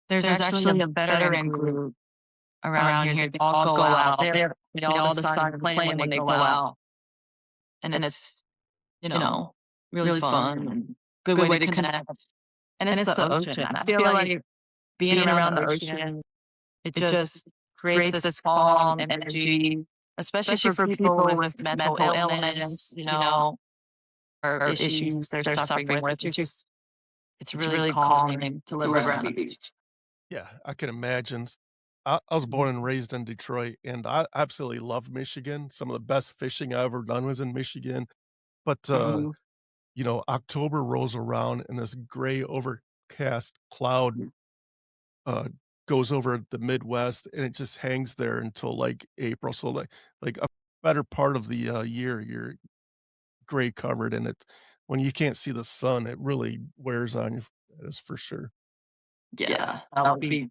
There's actually a veteran group around here. They all go out. They all decide to plan when they go out. And it's, really fun and good way to connect. And it's the ocean. I feel like being around the ocean, it just creates this calm energy, especially for people with mental illness, or issues they're suffering with. It's really calming to live around the beach.
Yeah, I can imagine. I was born and raised in Detroit, and I absolutely love Michigan. Some of the best fishing I ever done was in Michigan. But, October rolls around and this gray overcast cloud, uh, goes over the Midwest, and it just hangs there until, like, April. So, like a better part of the, year, you're gray covered, and when you can't see the sun, it really wears on you. That's for sure.
Yeah, that would be.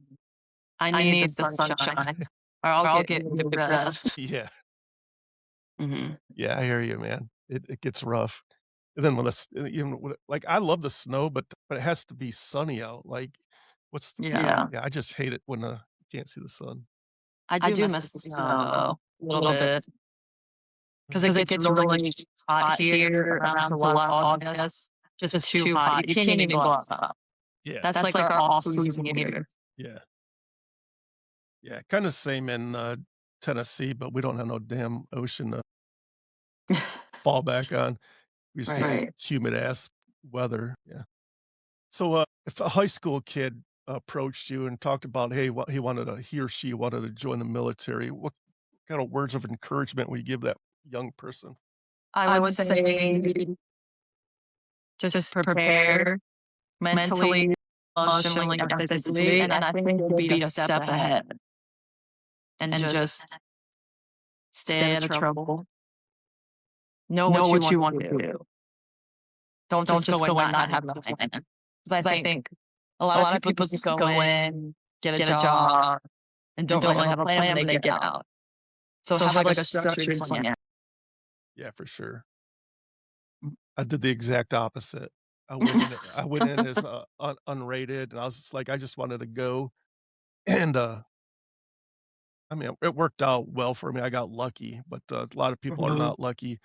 I need the sunshine, or I'll get depressed.
Yeah.
Mhm.
Yeah, I hear you, man. It gets rough. And then I love the snow, but it has to be sunny out. Like,
Yeah.
yeah, I just hate it when, you can't see the sun.
I do miss the snow, though, a little bit, because it gets really hot here around July, August, just too hot. You can't even go outside.
Yeah,
That's like our off-season here.
yeah, yeah, kinda same in, Tennessee, but we don't have no damn ocean to fall back on. We just get
Right.
humid ass weather, yeah. So, if a high school kid approached you and talked about, hey, what he or she wanted to join the military, what kind of words of encouragement would you give that young person?
I would say just prepare mentally, emotionally, and physically, and I think you'll be a step ahead. And just stay out of trouble. Know what you want to do. Don't just go in not having a plan. Because I think a lot of people just go in, get a job, and don't really have a plan when they get out. So have like a structured plan.
Yeah, for sure. I did the exact opposite. I went in as, unrated, and I was just like, I just wanted to go, and, I mean, it worked out well for me. I got lucky, but, a lot of people are
Mhm.
not lucky.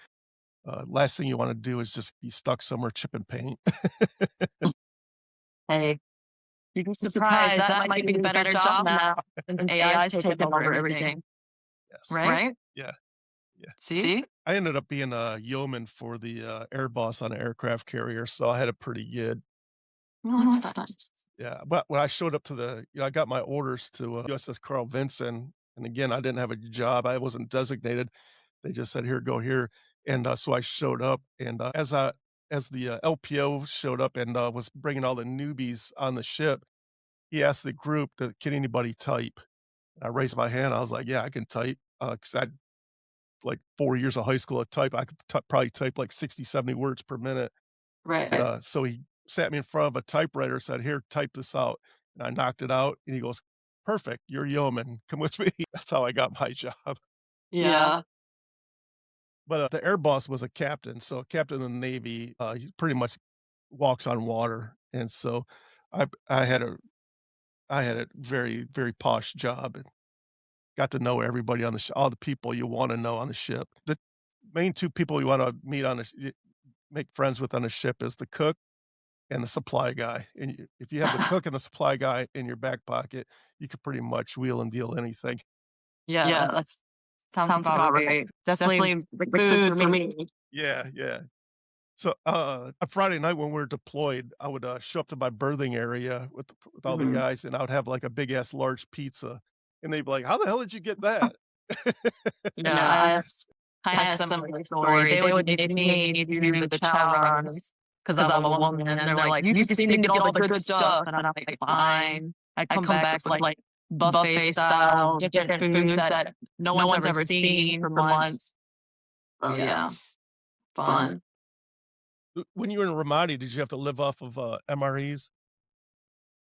Last thing you wanna do is just be stuck somewhere chipping paint.
Hey, you'd be surprised. That might be a better job now since AI's taking over everything.
Yes.
Right?
Yeah, yeah.
See?
I ended up being a yeoman for the, air boss on an aircraft carrier, so I had it pretty good.
Oh, that's nice.
Yeah, but when I showed up to I got my orders to, USS Carl Vinson, and again, I didn't have a job, I wasn't designated. They just said, "Here, go here," and, so I showed up, and, as the, LPO showed up and, was bringing all the newbies on the ship, he asked the group, "Can anybody type?" And I raised my hand, I was like, "Yeah, I can type," 'cause I'd like 4 years of high school at type, I could probably type like 60, 70 words per minute.
Right.
And, so he sat me in front of a typewriter, said, "Here, type this out." And I knocked it out, and he goes, "Perfect, you're yeoman, come with me." That's how I got my job.
Yeah.
But, the air boss was a captain, so a captain in the Navy, he pretty much walks on water, and so I I had a I had a very, very posh job and got to know everybody on the all the people you wanna know on the ship. The main 2 people you wanna meet on the make friends with on a ship is the cook and the supply guy, and if you have the cook and the supply guy in your back pocket, you could pretty much wheel and deal anything.
Yeah, that's sounds about right. Definitely food for me.
Yeah, yeah. So, a Friday night when we're deployed, I would, show up to my berthing area with all the
Mhm.
guys, and I would have, like, a big ass large pizza, and they'd be like, "How the hell did you get that?"
Yeah, I have kind of similar story. They would need me to do the chow runs because I'm a woman, and they're like, "You just seem to get all the good stuff," and I'm like, "Fine." I come back with like buffet style, different foods that no one's ever seen for months. Oh yeah, fun.
When you were in Ramadi, did you have to live off of, MREs?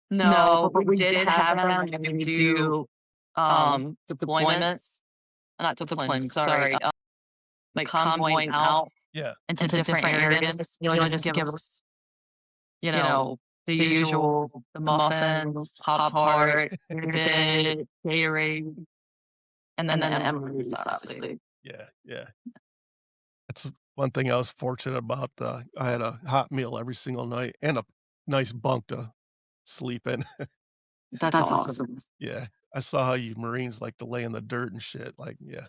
No, but we did have them when we do deployments, not deployments. Sorry, like convoying out
Yeah.
into different areas. Just give us, the usual, the muffins, Pop Tart, Gatorade, and then the M&Ms, obviously.
Yeah, yeah. That's one thing I was fortunate about, I had a hot meal every single night and a nice bunk to sleep in.
That's awesome.
Yeah. I saw how you Marines like to lay in the dirt and shit, like, yeah.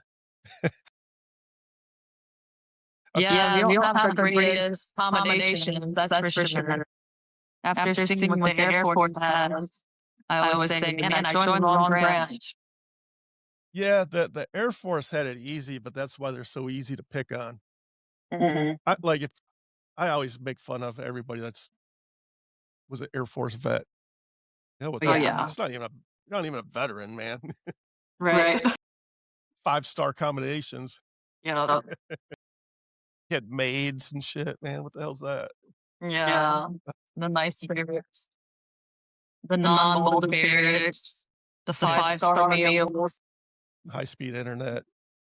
Yeah, we don't have the greatest accommodations, that's for sure. After seeing what the Air Force has, I always say, "Man, I joined the wrong branch."
Yeah, the Air Force had it easy, but that's why they're so easy to pick on.
Mhm.
I like, if I always make fun of everybody that's was an Air Force vet. Hell with
Oh,
that.
yeah.
It's not even a you're not even a veteran, man.
Right.
5-star combinations.
Yep.
He had maids and shit, man. What the hell's that?
Yeah. The nice barracks, the non-molded barracks, the five-star meals.
High-speed internet,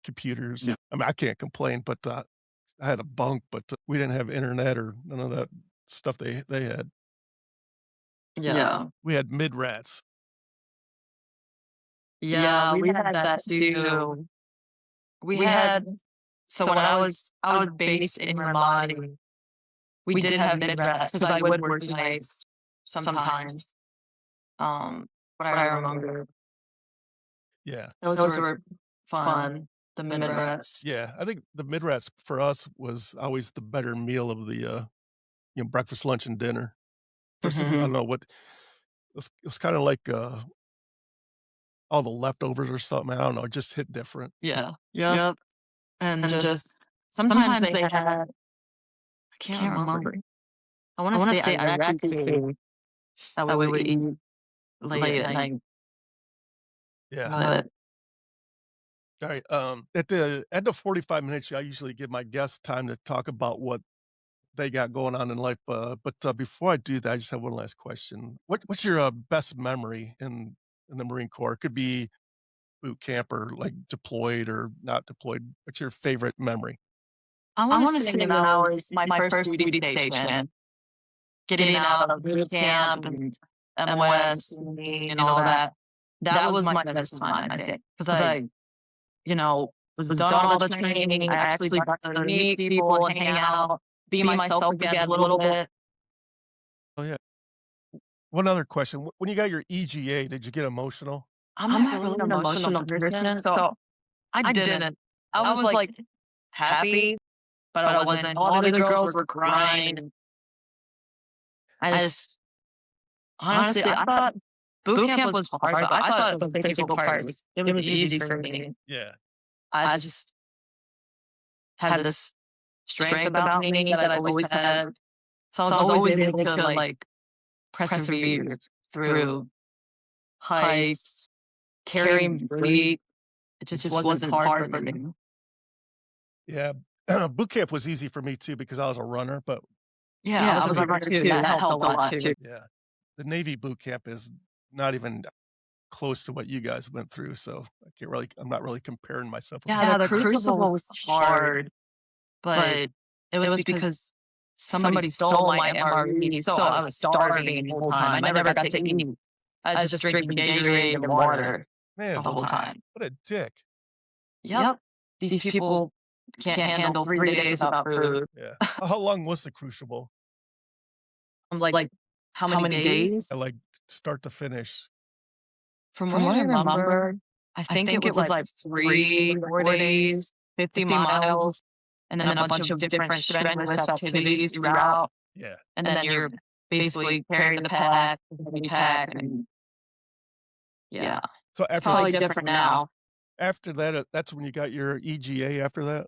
computers.
Yeah.
I mean, I can't complain, but, I had a bunk, but, we didn't have internet or none of that stuff they had.
Yeah.
We had mid-rats.
Yeah, we had that too. We had so when I was based in Ramadi, we did have mid-rats because I would work nights sometimes. But I remember
Yeah.
those were fun, the mid-rats.
Yeah, I think the mid-rats for us was always the better meal of the, breakfast, lunch, and dinner. I don't
Mhm.
know what it was kinda like, all the leftovers or something, I don't know, it just hit different.
Yeah. Yep. And just sometimes they had I can't remember. I wanna say Iraqi food that we would eat late at night,
Yeah.
but
Alright, at the end of 45 minutes, I usually give my guests time to talk about what they got going on in life, but, before I do that, I just have one last question. What's your, best memory in the Marine Corps? It could be boot camp or, like, deployed or not deployed. What's your favorite memory?
I wanna say when I was my first duty station, getting out of boot camp and MOS and all that, that was my best time, I think, because was done all the training. I actually got to meet people and hang out, be myself again a little bit.
Oh, yeah. One other question. When you got your EGA, did you get emotional?
I'm not really an emotional person, so I didn't. I was, like, happy, but I wasn't. All the other girls were crying, and I just honestly, I thought boot camp was hard, but I thought the physical part was easy for me.
Yeah.
I just had this strength about me that I've always had, so I was always able to, like, persevere through heights, carrying weight. It just wasn't hard for me.
Yeah. Boot camp was easy for me too because I was a runner, but
Yeah, I was a runner too. That helped a lot too.
yeah, the Navy boot camp is not even close to what you guys went through, so I'm not really comparing myself with
Yeah, the crucible was hard, but it was because somebody stole my MRE, so I was starving the whole time. I never got to eat. I was just drinking Gatorade and water the
man,
whole time.
what a dick.
Yep. These people can't handle 3 days without food.
Yeah. How long was the crucible?
I'm like, how many days?
Like, start to finish?
From what I remember, I think it was like 3, 4 days, 50 miles. and then a bunch of different strenuous activities throughout.
Yeah.
And then you're basically carrying the pack, and yeah,
So
it's probably different now.
after that, that's when you got your EGA after that?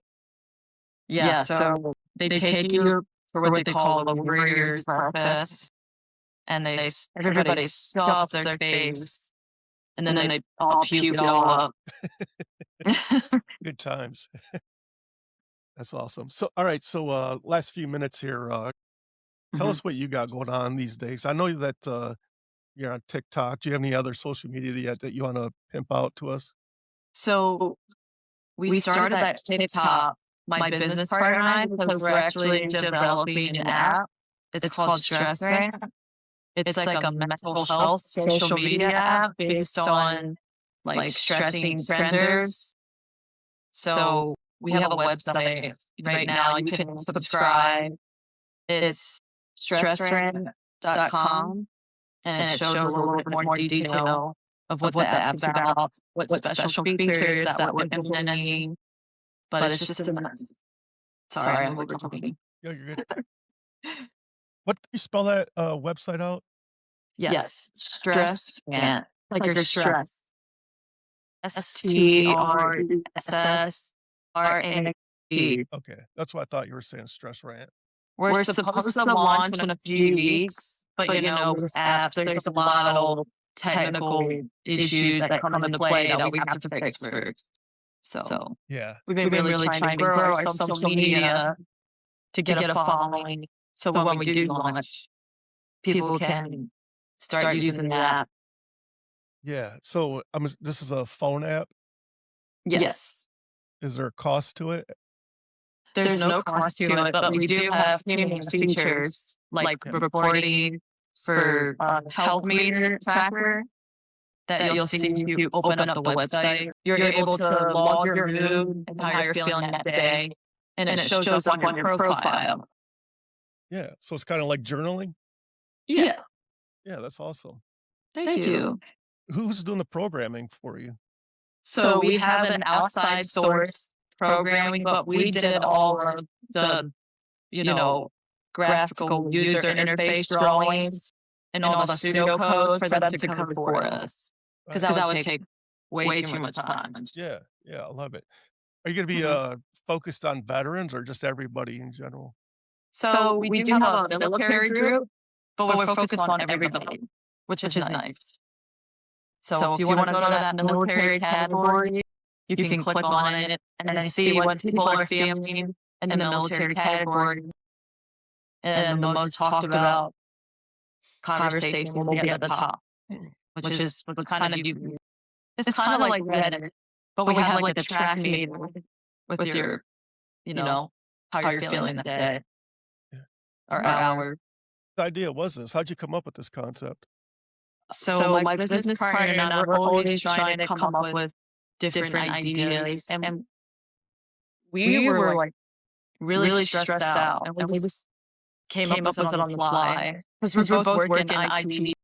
Yeah, so they take you for what they call the Warriors Breakfast, and everybody stuffs their face, and then they all puke it all up.
Good times. That's awesome. So, all right. So, last few minutes here. Tell
Mhm.
us what you got going on these days. I know that you're on TikTok. Do you have any other social media that you want to pimp out to us?
So we started that TikTok, my business partner and I, because we're actually developing an app. It's called Stress Rant. It's like a mental health social media app based on like stressing trenders. So we have a website right now. You can subscribe. It's stressrant.com, and it shows a little bit more detail of what the app's about, what special features that we're implementing. But it's just a mess. Sorry, I'm over talking.
Yeah, you're good. What do you spell that website out?
Yes, stress rant. Like you're stressed. STRESSRANT.
Okay, that's what I thought you were saying. Stress rant.
We're supposed to launch in a few weeks, but with apps, there's a lot of technical issues that come into play that we have to fix first. So
Yeah.
we've been really trying to grow our social media to get a following. So when we do launch, people can start using the app.
Yeah. So, this is a phone app.
Yes.
Is there a cost to it?
There's no cost to it, but we do have premium features like reporting for health meter tracker that you'll see if you open up the website. You're able to log your mood and how you're feeling that day, and it shows up on your profile.
Yeah. So it's kind of like journaling.
Yeah.
Yeah, that's awesome.
Thank you.
Who's doing the programming for you?
So we have an outside source programming, but we did all of the, graphical user interface drawings and all the pseudocode for them to code for us. Because that would take way too much time.
Yeah. Yeah, I love it. Are you going to be focused on veterans or just everybody in general?
So we do have a military group, but we're focused on everybody, which is nice. So if you want to go to that military category, you can click on it and then see what people are feeling in the military category. And the most talked about conversation will be at the top, which is what's kind of you. It's kind of like Reddit, but we have like a track meter with your, how you're feeling that day
Yeah.
or hour.
The idea was this. How'd you come up with this concept?
So my business partner and I were always trying to come up with different ideas, and we were like really stressed out, and we just came up with it on the fly because we're both working in IT.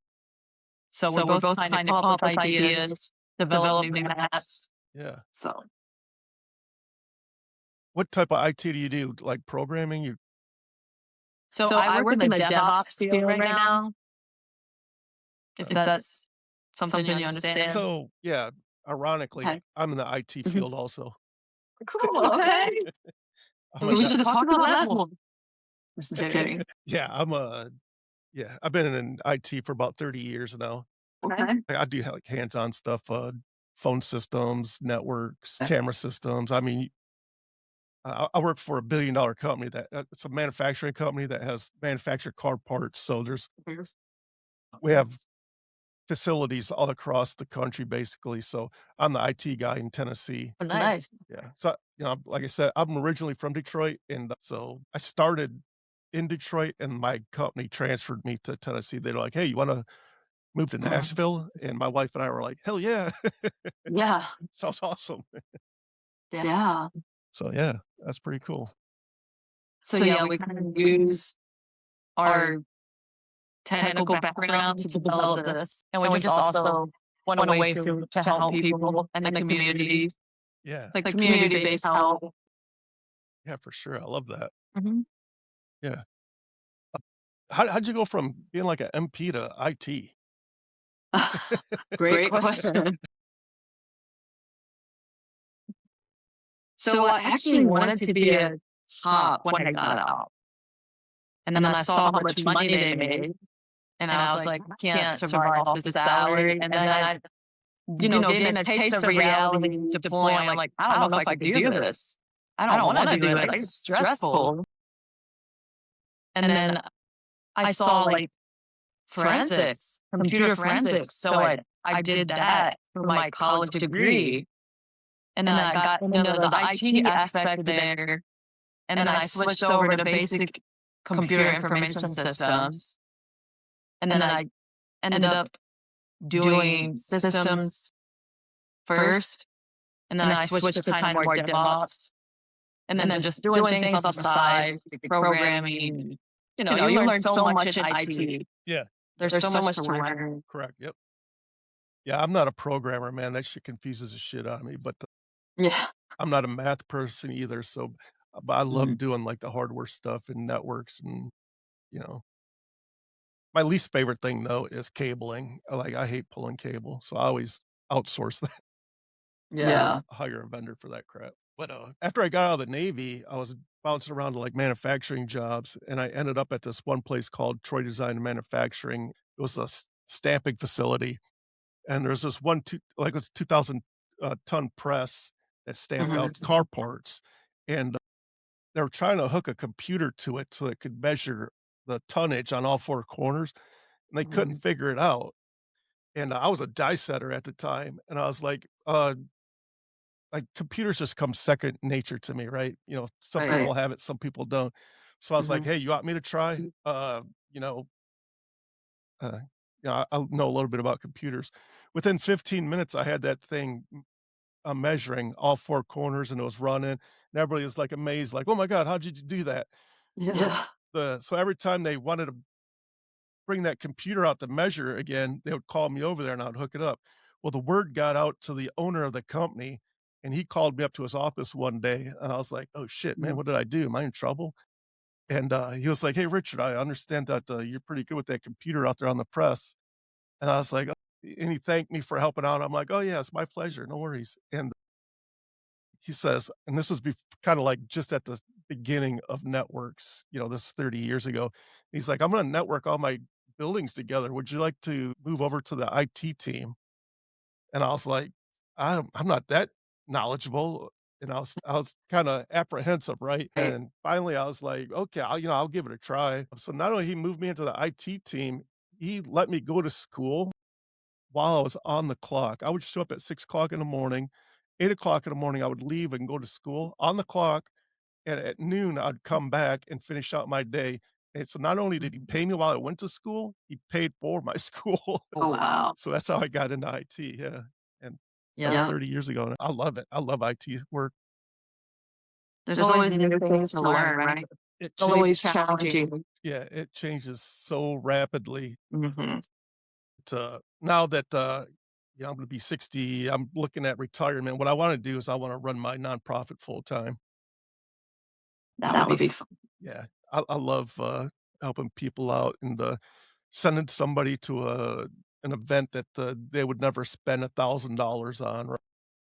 So we're both trying to come up with ideas, develop new apps.
Yeah.
So
What type of IT do you do? Like programming?
So I work in the DevOps field right now. If that's something you understand.
So, yeah, ironically,
Okay.
I'm in the IT field also.
Cool. Okay.
I'm
We
a-
should talk about that more. Just kidding.
yeah, I've been in IT for about 30 years now.
Okay.
I do like hands-on stuff, phone systems, networks, camera systems. I mean, I work for a billion-dollar company it's a manufacturing company that has manufactured car parts. So we have facilities all across the country, basically. So I'm the IT guy in Tennessee.
Oh, nice.
Yeah. So, like I said, I'm originally from Detroit. And so I started in Detroit and my company transferred me to Tennessee. They're like, hey, you want to move to Nashville? And my wife and I were like, hell yeah.
Yeah.
Sounds awesome.
Yeah.
So yeah, that's pretty cool.
So yeah, we kind of use our technical background to develop this, and we just also want a way to help people and the communities,
Yeah.
like community-based help.
Yeah, for sure, I love that.
Mhm.
Yeah. How'd you go from being like a MP to IT?
Great question. So I actually wanted to be a cop when I got out, and then I saw how much money they made, and I was like, "I can't survive off this salary." And then getting a taste of reality deploying, I'm like, "I don't know if I could do this. I don't wanna do it, it's stressful." And then I saw, like, forensics, computer forensics, so I did that for my college degree, and then I got into the IT aspect there, and then I switched over to basic computer information systems, and then I ended up doing systems first, and then I switched to kind of more DevOps, and then just doing things on the side, like programming. You learn so much in IT.
Yeah,
There's so much to learn.
correct, yep. Yeah, I'm not a programmer, man, that shit confuses the shit out of me, but,
Yeah.
I'm not a math person either, so but I love
Mhm.
doing, like, the hardware stuff and networks and, you know. My least favorite thing, though, is cabling. I hate pulling cable, so I always outsource that.
Yeah.
Hire a vendor for that crap. But, after I got out of the Navy, I was bouncing around to, like, manufacturing jobs, and I ended up at this one place called Troy Design and Manufacturing. It was a stamping facility, and there's this one it was 2,000, ton press that stamped out
Mhm.
car parts, and they were trying to hook a computer to it so it could measure the tonnage on all 4 corners, and they couldn't
Mhm.
figure it out, and I was a die setter at the time, and I was like, computers just come second nature to me, right? Some
Right.
people have it, some people don't. So I was like,
Mhm.
"Hey, you want me to try?" You know, I know a little bit about computers. Within 15 minutes, I had that thing, measuring all 4 corners, and it was running, and everybody was, like, amazed, like, "Oh my god, how did you do that?" Well,
Yeah.
so every time they wanted to bring that computer out to measure again, they would call me over there and I'd hook it up. Well, the word got out to the owner of the company, and he called me up to his office one day, and I was like, "Oh shit, man,
Mhm.
what did I do? Am I in trouble?" And, he was like, "Hey, Richard, I understand that, you're pretty good with that computer out there on the press." And I was like, and he thanked me for helping out. I'm like, "Oh yeah, it's my pleasure. No worries." And he says, and this was kinda like just at the beginning of networks, this 30 years ago. He's like, "I'm gonna network all my buildings together. Would you like to move over to the IT team?" And I was like, I'm not that knowledgeable." And I was kinda apprehensive, right?
Right.
And finally, I was like, "Okay, I'll give it a try." So not only he moved me into the IT team, he let me go to school while I was on the clock. I would show up at 6 o'clock in the morning, 8 o'clock in the morning, I would leave and go to school on the clock, and at noon, I'd come back and finish out my day. And so not only did he
Mhm.
pay me while I went to school, he paid for my school.
Oh, wow.
So that's how I got into IT, yeah, and that was
Yeah.
30 years ago, and I love it. I love IT work.
There's always new things to learn, right? It's
It
always
changes.
challenging.
Yeah, it changes so rapidly.
Mhm.
Now that, I'm gonna be 60, I'm looking at retirement. What I wanna do is I wanna run my nonprofit full time.
That would be fun.
Yeah, I love, helping people out and, sending somebody to an event that, they would never spend $1,000 on, right?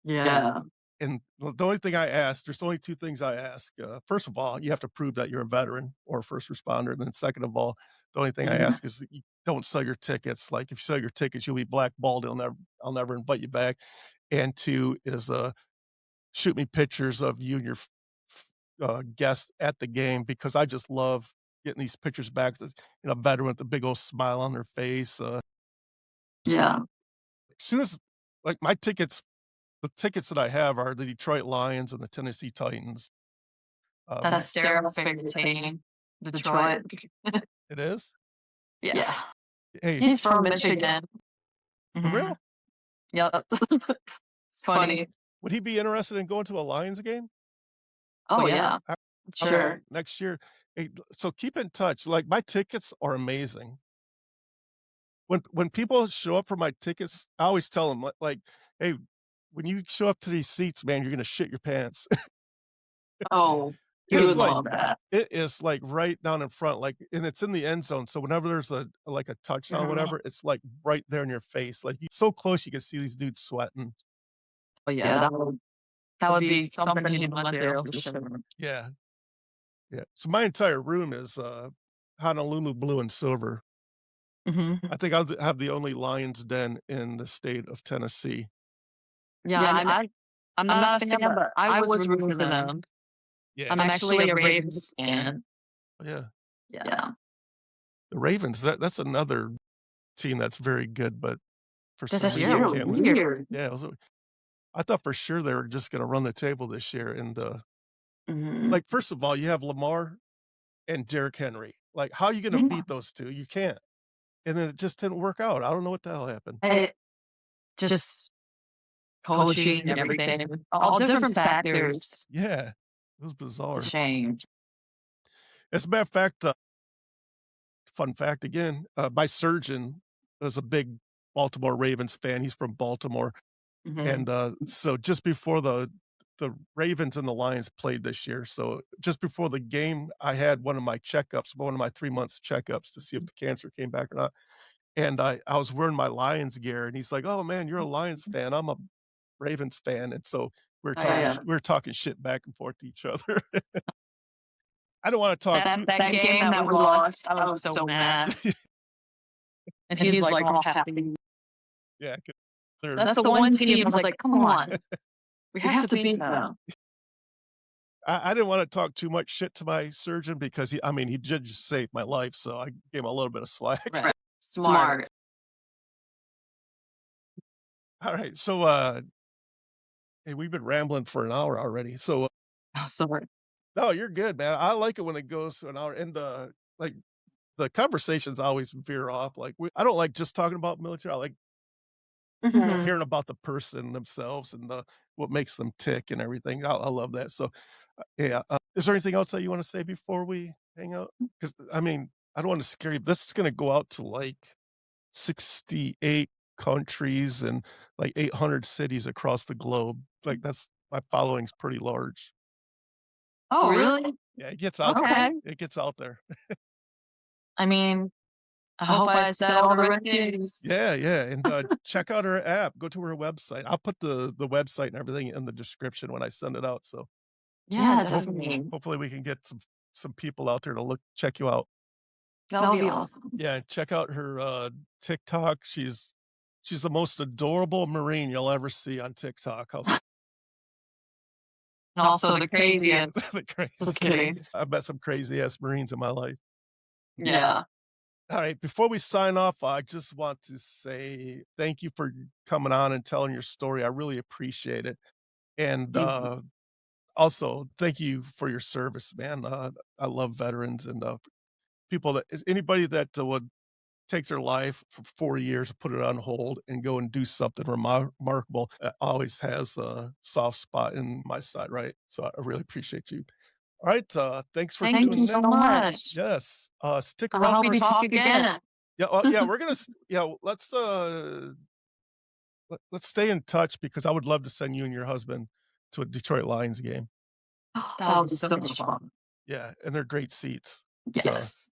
Yeah.
And the only thing I ask, there's only 2 things I ask. First of all, you have to prove that you're a veteran or a first responder, and then second of all, the only thing I
Mhm.
ask is that you don't sell your tickets. Like, if you sell your tickets, you'll be blackballed. I'll never invite you back. And 2 is, shoot me pictures of you and your guests at the game, because I just love getting these pictures back. Veteran with a big old smile on their face.
Yeah.
As soon as like my tickets, the tickets that I have are the Detroit Lions and the Tennessee Titans.
That's Daryl's favorite team, Detroit.
It is?
Yeah.
Hey,
He's from Michigan.
for real?
Mhm. Yep. It's funny.
Would he be interested in going to a Lions game?
Oh, yeah.
I
Sure.
Next year. Hey, so keep in touch. Like, my tickets are amazing. When people show up for my tickets, I always tell them, like, "Hey, when you show up to these seats, man, you're gonna shit your pants."
Oh. He
It's
would
like
love that.
it is, like, right down in front, like and it's in the end zone, so whenever there's like, a touchdown,
Mhm.
whatever, it's, like, right there in your face, like, you so close you can see these dudes sweating.
But yeah, that would be something he'd want there for sure.
Yeah, yeah. So my entire room is, Honolulu blue and silver.
Mhm.
I think I'll have the only Lions den in the state of Tennessee.
Yeah, I'm not a fan, but I was rooting for them.
Yeah.
I'm actually a Ravens fan.
Yeah.
Yeah.
The Ravens, that's another team that's very good, but for some
This
reason
year
can't win.
weird.
Yeah, I thought for sure they were just gonna run the table this year, and,
Mhm.
like, first of all, you have Lamar and Derrick Henry. Like, how are you gonna
Yeah.
beat those 2? You can't. And then it just didn't work out. I don't know what the hell happened.
Just coaching and everything, all different factors.
Yeah, it was
It's a
bizarre.
shame.
As a matter of fact, fun fact again, my surgeon is a big Baltimore Ravens fan. He's from Baltimore,
Mhm.
and, so just before the Ravens and the Lions played this year, so just before the game, I had one of my checkups, one of my 3 months checkups to see if the cancer came back or not, and I was wearing my Lions gear, and he's like, "Oh, man, you're a Lions fan. I'm a Ravens fan," and so
Oh, yeah.
we were talking shit back and forth to each other. I don't wanna talk too
That game that we lost, I was so mad. And he's like all happy.
Yeah, 'cause they're
That's the one team I was like, "Come on, we have to beat them."
I didn't wanna talk too much shit to my surgeon because I mean, he did just save my life, so I gave him a little bit of slack.
Right. Smart.
Alright, so, hey, we've been rambling for an hour already, so
Oh, sorry.
no, you're good, man. I like it when it goes to an hour, and like, the conversations always veer off, like, I don't like just talking about military, I like
Mhm.
hearing about the person themselves and what makes them tick and everything. I love that. So, yeah. Is there anything else that you want to say before we hang out? Because I mean, I don't want to scare you. This is going to go out to like 68 countries and like 800 cities across the globe. Like that's my following's pretty large.
Oh, really?
Yeah, it gets out.
Okay.
It gets out there.
I mean, I hope I said all the right things.
Yeah, yeah, and, check out her app, go to her website. I'll put the website and everything in the description when I send it out, so
Yeah, definitely.
hopefully we can get some people out there to check you out.
That would be awesome.
Yeah, check out her, TikTok. She's the most adorable Marine you'll ever see on TikTok.
And also the craziest.
The
Just
crazy
kidding.
I've met some crazy ass Marines in my life.
Yeah.
Alright, before we sign off, I just want to say thank you for coming on and telling your story. I really appreciate it, and,
Thank you.
also, thank you for your service, man. I love veterans and, people that anybody that, would take their life for 4 years, put it on hold, and go and do something remarkable, always has a soft spot in my side, right? So I really appreciate you. Alright, thanks for
Thank you
tuning
so
in.
much.
Yes, stick
I
around
hope
for
we talk again.
yeah, yeah, we're gonna yeah, let's stay in touch because I would love to send you and your husband to a Detroit Lions game.
That would be so much fun.
Yeah, and they're great seats. So
Yes.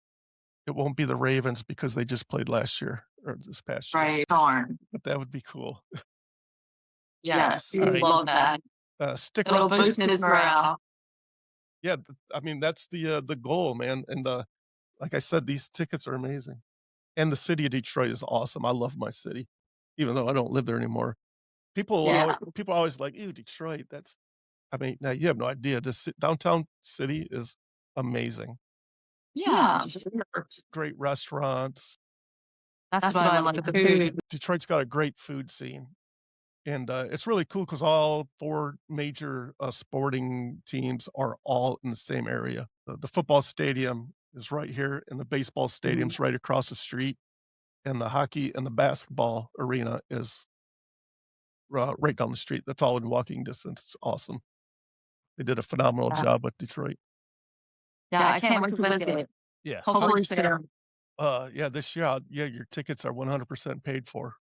it won't be the Ravens because they just played last year or this past year,
Right. Darn.
but that would be cool.
Yes. We
Alright.
love that.
Stick
It'll
around for
boost his morale.
yeah, I mean, that's the goal, man, and, like I said, these tickets are amazing, and the city of Detroit is awesome. I love my city, even though I don't live there anymore.
Yeah.
People are always like, "Ew, Detroit, that's" I mean, now you have no idea. This downtown city is amazing.
Yeah. Sure.
Great restaurants.
That's why I like the food.
Detroit's got a great food scene, and, it's really cool because all 4 major, sporting teams are all in the same area. The football stadium is right here, and the baseball
Mhm.
stadium's right across the street, and the hockey and the basketball arena is, right down the street. That's all in walking distance. It's awesome. They did a phenomenal
Yeah.
job with Detroit.
Yeah, I can't wait to visit.
Yeah.
Hopefully soon.
Yeah, this year, yeah, your tickets are 100% paid for.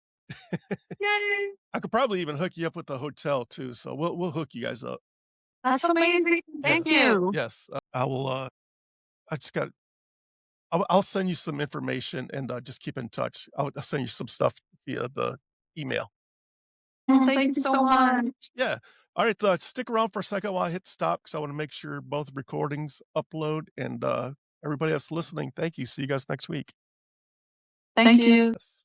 Yay.
I could probably even hook you up with the hotel too, so we'll hook you guys up.
That's amazing. Thank
Yes.
you.
Yes. I will, I just got I'll send you some information and, just keep in touch. I'll send you some stuff via the email.
Thank you so much.
Yeah. Alright, stick around for a second while I hit stop because I wanna make sure both recordings upload and, everybody that's listening, thank you. See you guys next week.
Thank you.
Yes.